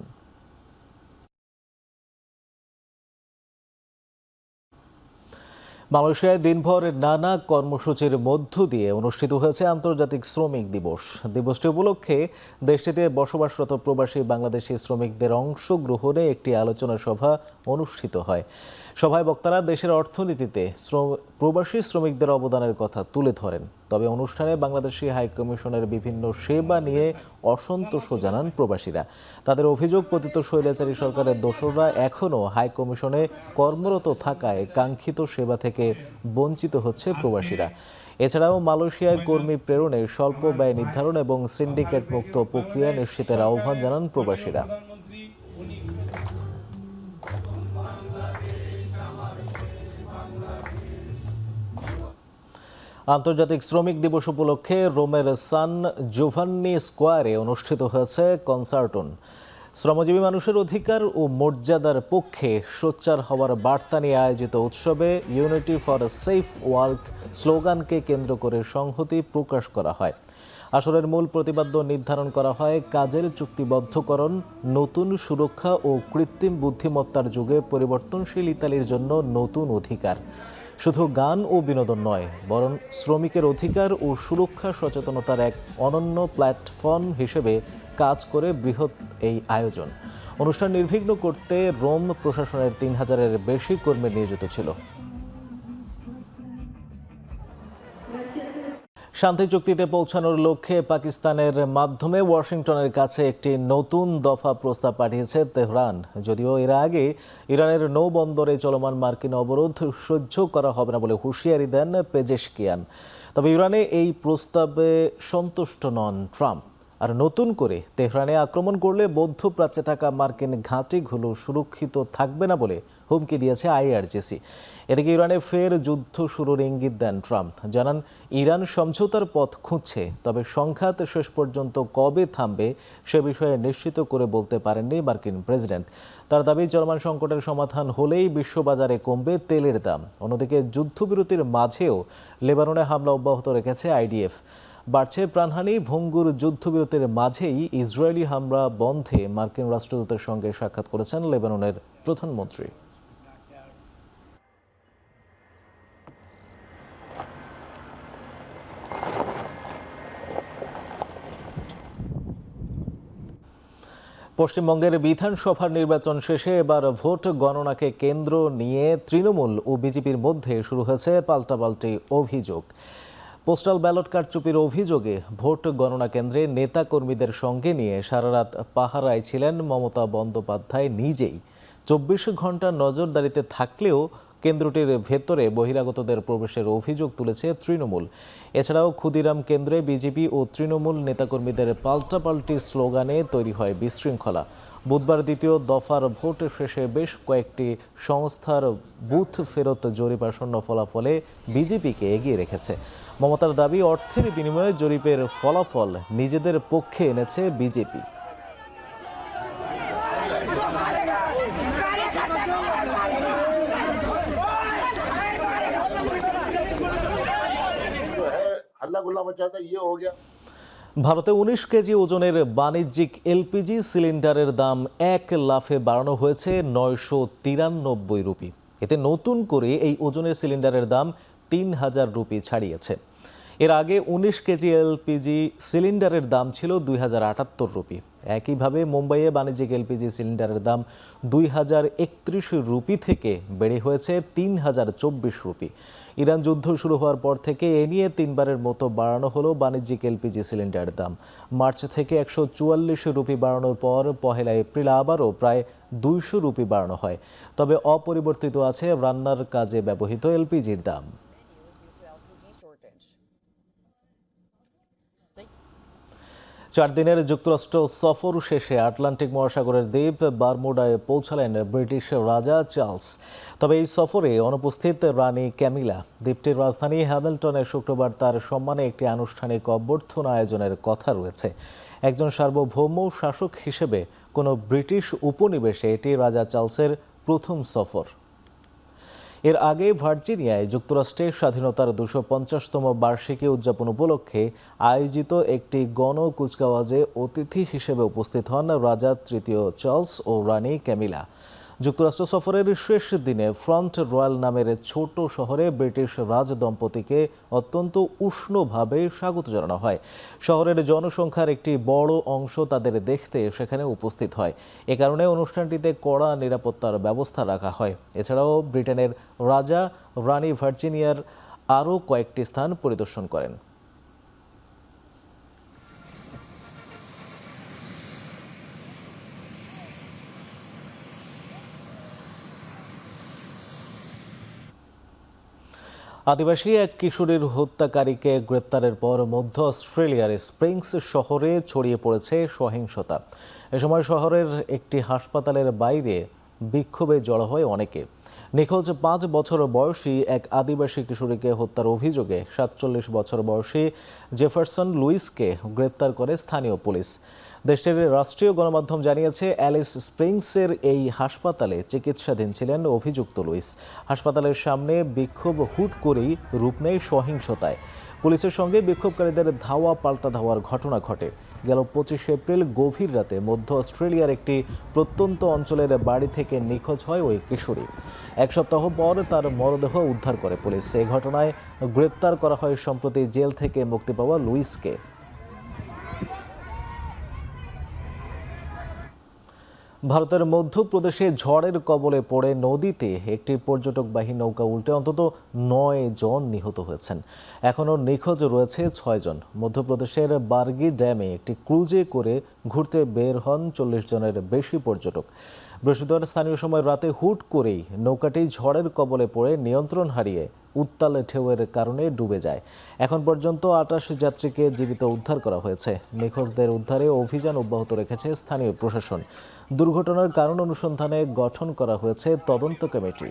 মালয়েশিয়ায় দিনভর নানা কর্মসূচির মধ্য দিয়ে অনুষ্ঠিত হয়েছে আন্তর্জাতিক শ্রমিক দিবস। দিবসটি উপলক্ষে দেশটিতে বসবাসরত প্রবাসী বাংলাদেশি শ্রমিকদের অংশগ্রহণে একটি আলোচনা সভা অনুষ্ঠিত হয়। সভায় বক্তারা দেশের অর্থনীতিতে প্রবাসী শ্রমিকদের অবদানের কথা তুলে ধরেন। তবে অনুষ্ঠানে বাংলাদেশি হাইকমিশনের বিভিন্ন সেবা নিয়ে অসন্তোষও জানান প্রবাসীরা। তাদের অভিযোগ, পতিত স্বৈরাচারী সরকারের দোসররা এখনও হাইকমিশনে কর্মরত থাকায় কাঙ্ক্ষিত সেবা থেকে বঞ্চিত হচ্ছে প্রবাসীরা। এছাড়াও মালয়েশিয়ায় কর্মী প্রেরণে স্বল্প ব্যয় নির্ধারণ এবং সিন্ডিকেট মুক্ত প্রক্রিয়া নিশ্চিতের আহ্বান জানান প্রবাসীরা। আন্তর্জাতিক শ্রমিক দিবস উপলক্ষে রোমের সান জোভান্নি স্কোয়ারে অনুষ্ঠিত হয়েছে কনসার্টন। শ্রমজীবী মানুষের অধিকার ও মর্যাদার পক্ষে সোচ্চার হওয়ার বার্তা নিয়ে আয়োজিত উৎসবে ইউনিটি ফর সেফ ওয়ার্ক স্লোগানকে কেন্দ্র করে সংহতি প্রকাশ করা হয়। আসরের মূল প্রতিপাদ্য নির্ধারণ করা হয় কাজের চুক্তিবদ্ধকরণ, নতুন সুরক্ষা ও কৃত্রিম বুদ্ধিমত্তার যুগে পরিবর্তনশীল ইতালির জন্য নতুন অধিকার। শুধু গান ও বিনোদন নয়, বরং শ্রমিকের অধিকার ও সুরক্ষা সচেতনতার এক অনন্য প্ল্যাটফর্ম হিসেবে কাজ করে বৃহৎ এই আয়োজন। অনুষ্ঠান নির্বিঘ্ন করতে রোম প্রশাসনের 3000-এর বেশি কর্মী নিয়োজিত ছিল। শান্তি চুক্তিতে পৌঁছানোর লক্ষ্যে পাকিস্তানের মাধ্যমে ওয়াশিংটনের কাছে একটি নতুন দফা প্রস্তাব পাঠিয়েছে তেহরান। যদিও এর আগে ইরানের নৌবন্দরে চলমান মার্কিন অবরোধ সহ্য করা হবে না বলে হুঁশিয়ারি দেন পেজেশকিয়ান। তবে ইরানে এই প্রস্তাবে সন্তুষ্ট নন ট্রাম্প। আর নতুন করে তেহরানে আক্রমণ করলে মধ্যপ্রাচ্যে থাকা মার্কিন ঘাঁটিগুলো সুরক্ষিত থাকবে না বলে হুমকি দিয়েছে আইআরজিসি। এদিকে ইরানে ফের যুদ্ধ শুরুর ইঙ্গিত দেন ট্রাম্প। জানান, ইরান সমঝোতার পথ খুঁজছে, তবে সংঘাত শেষ পর্যন্ত কবে থামবে সে বিষয়ে নিশ্চিত করে বলতে পারেননি মার্কিন প্রেসিডেন্ট। তার দাবি, চলমান সংকটের সমাধান হলেই বিশ্ববাজারে কমবে তেলের দাম। অন্যদিকে যুদ্ধবিরতির মাঝেও লেবাননে হামলা অব্যাহত রেখেছে আইডিএফ। বাড়ছে প্রাণহানি। ভঙ্গুর যুদ্ধবিরতির মাঝেই ইসরায়েলি হামলা বন্ধে মার্কিন রাষ্ট্রদূতের সঙ্গে সাক্ষাৎ করেছেন লেবাননের প্রধানমন্ত্রী। পশ্চিমবঙ্গের বিধানসভার নির্বাচন শেষে এবার ভোট গণনাকে কেন্দ্র নিয়ে তৃণমূল ও বিজেপির মধ্যে শুরু হয়েছে পাল্টাপাল্টি অভিযোগ। পোস্টাল ব্যালট কারচুপির অভিযোগে ভোট গণনা কেন্দ্রে নেতা কর্মীদের সঙ্গে নিয়ে সারারাত পাহারায় ছিলেন মমতা বন্দ্যোপাধ্যায় নিজেই। 24 ঘন্টা নজরদারিতে থাকলেও কেন্দ্রটির ভেতরে বহিরাগতদের প্রবেশের অভিযোগ তুলেছে তৃণমূল। এছাড়াও ক্ষুদিরাম কেন্দ্রে বিজেপি ও তৃণমূল নেতাকর্মীদের পাল্টাপাল্টি স্লোগানে তৈরি হয় বিশৃঙ্খলা। বুধবার দ্বিতীয় দফার ভোট শেষে বেশ কয়েকটি সংস্থার বুথ ফেরত জরিপ আসন্ন ফলাফলে বিজেপিকে এগিয়ে রেখেছে। মমতার দাবি, অর্থের বিনিময়ে জরিপের ফলাফল নিজেদের পক্ষে এনেছে বিজেপি। ভারতে 19 কেজি ওজনের বাণিজ্যিক এলপিজি সিলিন্ডারের দাম 1 লাফে বাড়ানো হয়েছে 993 রুপি। এতে নতুন করে এই ওজনের সিলিন্ডারের দাম 3000 রুপি ছাড়িয়েছে। এর আগে 19 কেজি এলপিজি সিলিন্ডারের দাম ছিল 2078 রুপি। একইভাবে মুম্বাইয়ে বাণিজ্যিক এলপিজি সিলিন্ডারের দাম 2031 রুপি থেকে বেড়ে হয়েছে 3024 রুপি। ইরান যুদ্ধ শুরু হওয়ার পর থেকে এ নিয়ে 3বারের মতো বাড়ানো হলো বাণিজ্যিক এলপিজি সিলিন্ডারের দাম। মার্চ থেকে 144 রুপি বাড়ানোর পর 1 এপ্রিল আবারও প্রায় 200 রুপি বাড়ানো হয়। তবে অপরিবর্তিত আছে রান্নার কাজে ব্যবহৃত এলপিজির দাম। 4 দিনের যুক্তরাষ্ট্র সফর শেষে আটলান্টিক মহাসাগরের দ্বীপ বারমুডায় পৌঁছালেন ব্রিটিশ রাজা চার্লস। তবে এই সফরে অনুপস্থিত রানী ক্যামিলা। দ্বীপটির রাজধানী হ্যামিল্টনে শুক্রবার তার সম্মানে একটি আনুষ্ঠানিক অভ্যর্থনা আয়োজনের কথা রয়েছে। একজন সার্বভৌম শাসক হিসেবে কোনো ব্রিটিশ উপনিবেশে এটি রাজা চার্লসের প্রথম সফর। এর আগে ভার্জিনিয়ায় যুক্তরাষ্ট্রের স্বাধীনতার 250তম বার্ষিকী উদযাপন উপলক্ষে আয়োজিত একটি গণ কুচকাওয়াজে অতিথি হিসেবে উপস্থিত হন রাজা তৃতীয় চার্লস ও রানী ক্যামিলা। যুক্তরাষ্ট্র সফরের শেষ দিনে ফ্রন্ট রয়্যাল নামের ছোট শহরে ব্রিটিশ রাজ দম্পতিকে অত্যন্ত উষ্ণভাবে স্বাগত জানানো হয়। শহরের জনসংখ্যার একটি বড় অংশ তাদের দেখতে সেখানে উপস্থিত হয়। এ কারণে অনুষ্ঠানটিতে কড়া নিরাপত্তার ব্যবস্থা রাখা হয়। এছাড়াও ব্রিটেনের রাজা রানী ভার্জিনিয়ার আরও কয়েকটি স্থান পরিদর্শন করেন। আদিবাসী এক কিশোরীর হত্যাকারীকে গ্রেপ্তারের পর মধ্য অস্ট্রেলিয়ার স্প্রিংস শহরে ছড়িয়ে পড়েছে সহিংসতা। এ সময় শহরের একটি হাসপাতালের বাইরে বিক্ষোভে জড়ো হয় অনেকে। নিখোঁজ 5 বছর বয়সী এক আদিবাসী কিশোরীকে হত্যার অভিযোগে 47 বছর বয়সী জেফারসন লুইসকে গ্রেপ্তার করে স্থানীয় পুলিশ। দেশটির রাষ্ট্রীয় গণমাধ্যম জানিয়েছে, অ্যালিস স্প্রিংসের এই হাসপাতালে চিকিৎসাধীন ছিলেন অভিযুক্ত লুইস। হাসপাতালের সামনে বিক্ষোভ হুট করেই রূপ নেয় সহিংসতায়। পুলিশের সঙ্গে বিক্ষোভকারীদের ধাওয়া পাল্টা ধাওয়ার ঘটনা ঘটে। গেল 25 এপ্রিল গভীর রাতে মধ্য অস্ট্রেলিয়ার একটি প্রত্যন্ত অঞ্চলের বাড়ি থেকে নিখোঁজ হয় ওই কিশোরী। 1 সপ্তাহ পর তার মরদেহ উদ্ধার করে পুলিশ। এই ঘটনায় গ্রেপ্তার করা হয় সম্প্রতি জেল থেকে মুক্তি পাওয়া লুইসকে। ভারতের মধ্যপ্রদেশে ঝড়ের কবলে পড়ে নদীতে একটি পর্যটকবাহী নৌকা উল্টে অন্তত 9 জন নিহত হয়েছেন। এখনও নিখোঁজ রয়েছে 6 জন। মধ্যপ্রদেশের বার্গি ড্যামে একটি ক্রুজে করে ঘুরতে বের হন 40 জনের বেশি পর্যটক। বৃহস্পতিবার স্থানীয় সময় রাতে হুট করেই নৌকাটি ঝড়ের কবলে পড়ে নিয়ন্ত্রণ হারিয়ে উত্তাল ঢেউয়ের কারণে ডুবে যায়। এখন পর্যন্ত 28 যাত্রীকে জীবিত উদ্ধার করা হয়েছে। নিখোঁজদের উদ্ধারে অভিযান অব্যাহত রেখেছে স্থানীয় প্রশাসন। দুর্ঘটনার কারণ অনুসন্ধানে গঠন করা হয়েছে তদন্ত কমিটি।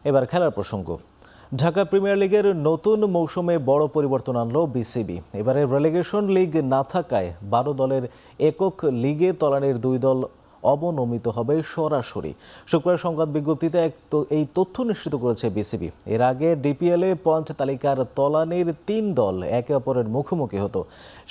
এবার খেলার প্রসঙ্গ। ঢাকা প্রিমিয়ার লিগের নতুন মৌসুমে বড় পরিবর্তন আনলো বিসিবি। এবারে রেলেগেশন লিগ না থাকায় 12 দলের একক লিগে তলানির 2 দল অবনমিত হবে সরাসরি। শুক্রবার সংবাদ বিজ্ঞপ্তিতে এই তথ্য নিশ্চিত করেছে বিসিবি। এর আগে ডিপিএলে পয়েন্ট তালিকার তলানির 3 দল একে অপরের মুখোমুখি হতো।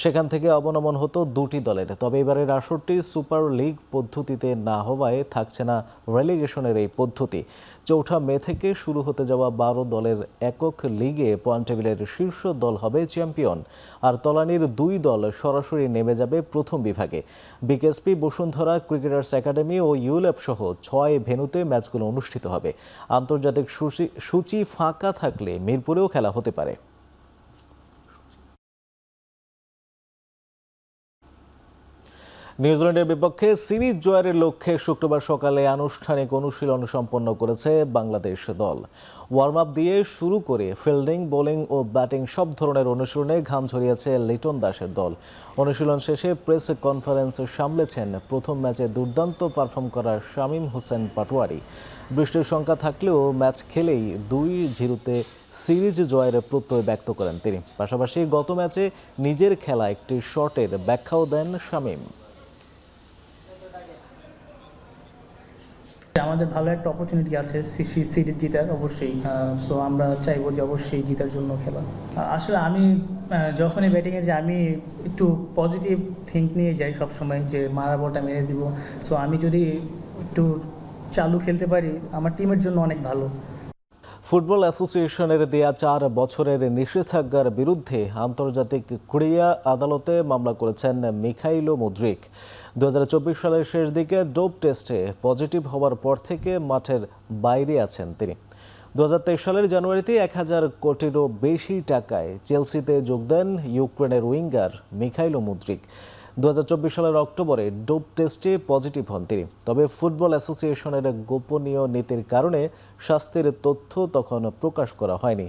সেখান থেকে অবনমন হতো 2টি দলের। তবে এবারের আসরটি সুপার লিগ পদ্ধতিতে না হওয়ায় থাকছে না রেলিগেশনের এই পদ্ধতি। 4 মে থেকে শুরু হতে যাওয়া 12 দলের একক লিগে পয়েন্ট টেবিলের শীর্ষ দল হবে চ্যাম্পিয়ন, আর তলানির 2 দল সরাসরি নেমে যাবে প্রথম বিভাগে। বিকেএসপি, বসুন্ধরা ক্রিকেটার্স একাডেমি ও ইউল্যাপ সহ 6 ভেন্যুতে ম্যাচগুলো অনুষ্ঠিত হবে। আন্তর্জাতিক সূচি ফাঁকা থাকলে মিরপুরেও খেলা হতে পারে। নিউজিল্যান্ডের বিপক্ষে সিরিজ জয়ের লক্ষ্যে শুক্রবার সকালে আনুষ্ঠানিক অনুশীলন সম্পন্ন করেছে বাংলাদেশ দল। ওয়ার্ম আপ দিয়ে শুরু করে ফিল্ডিং, বোলিং ও ব্যাটিং সব ধরনের অনুশীলনে ঘাম ঝরিয়েছে লিটন দাসের দল। অনুশীলন শেষে প্রেস কনফারেন্স সামলেছেন প্রথম ম্যাচে দুর্দান্ত পারফর্ম করা শামীম হোসেন পাটোয়ারি। বৃষ্টির শঙ্কা থাকলেও ম্যাচ খেলেই 2-0 সিরিজ জয়ের প্রত্যয় ব্যক্ত করেন তিনি। পাশাপাশি গত ম্যাচে নিজের খেলা একটি শটের ব্যাখ্যাও দেন শামীম। আমাদের ভালো একটা অপরচুনিটি আছে সিরিজ জিতার, অবশ্যই। সো আমরা চাইবো যে অবশ্যই জিতার জন্য খেলা। আসলে আমি যখনই ব্যাটিংয়ে যাই আমি একটু পজিটিভ থিঙ্ক নিয়ে যাই সবসময়, যে মারা বলটা মেরে দিব। সো আমি যদি একটু চালু খেলতে পারি আমার টিমের জন্য অনেক ভালো। ফুটবল অ্যাসোসিয়েশনের দেয়া 4 বছরের নিষেধাজ্ঞার বিরুদ্ধে আন্তর্জাতিক ক্রীড়া আদালতে মামলা করেছেন মিখাইলো মুদ্রিক। 2024 সালের শেষ দিকে ডোপ টেস্টে পজিটিভ হওয়ার পর থেকে মাঠের বাইরে আছেন তিনি। 2023 সালের জানুয়ারিতে 1000 কোটিরও বেশি টাকায় চেলসিতে যোগ দেন ইউক্রেনের উইঙ্গার মিখাইলো মুদ্রিক। 2024 সালের অক্টোবরে ডোপ টেস্টে পজিটিভ হন তিনি। তবে ফুটবল অ্যাসোসিয়েশনের গোপনীয় নীতির কারণে স্বাস্থ্যের তথ্য তখন প্রকাশ করা হয়নি।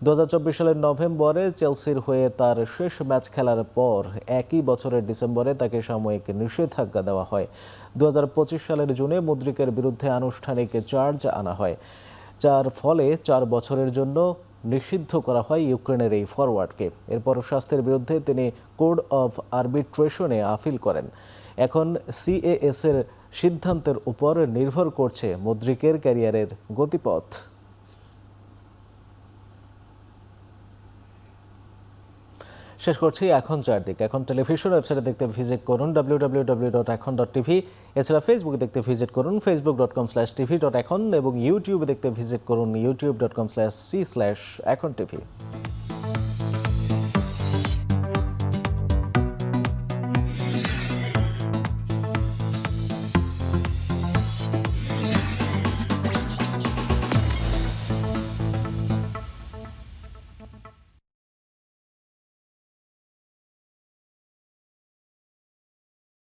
2024 সালের নভেম্বরে চেলসির হয়ে তার শেষ ম্যাচ খেলার পর একই বছরের ডিসেম্বরে তাকে সাময়িক নিষেধাজ্ঞা দেওয়া হয়। 2025 সালের জুনে মুদ্রিকের বিরুদ্ধে আনুষ্ঠানিক চার্জ আনা হয়, যার ফলে 4 বছরের জন্য নিষিদ্ধ করা হয় ইউক্রেনের এই ফরওয়ার্ডকে। এরপর স্বাস্থ্যের বিরুদ্ধে তিনি কোড অফ আরবিট্রেশনে আপিল করেন। এখন সিএএস এর সিদ্ধান্তের উপর নির্ভর করছে মুদ্রিকের ক্যারিয়ারের গতিপথ। শেষ করছি এখন চারদিক। এখন টেলিভিশন ওয়েবসাইটে দেখতে ভিজিট করুন www.ekhon.tv। এছাড়া ফেসবুকে দেখতে ভিজিট করুন facebook.com/tv.ekhon এবং ইউটিউবে দেখতে ভিজিট করুন youtube.com/c/ekhon tv।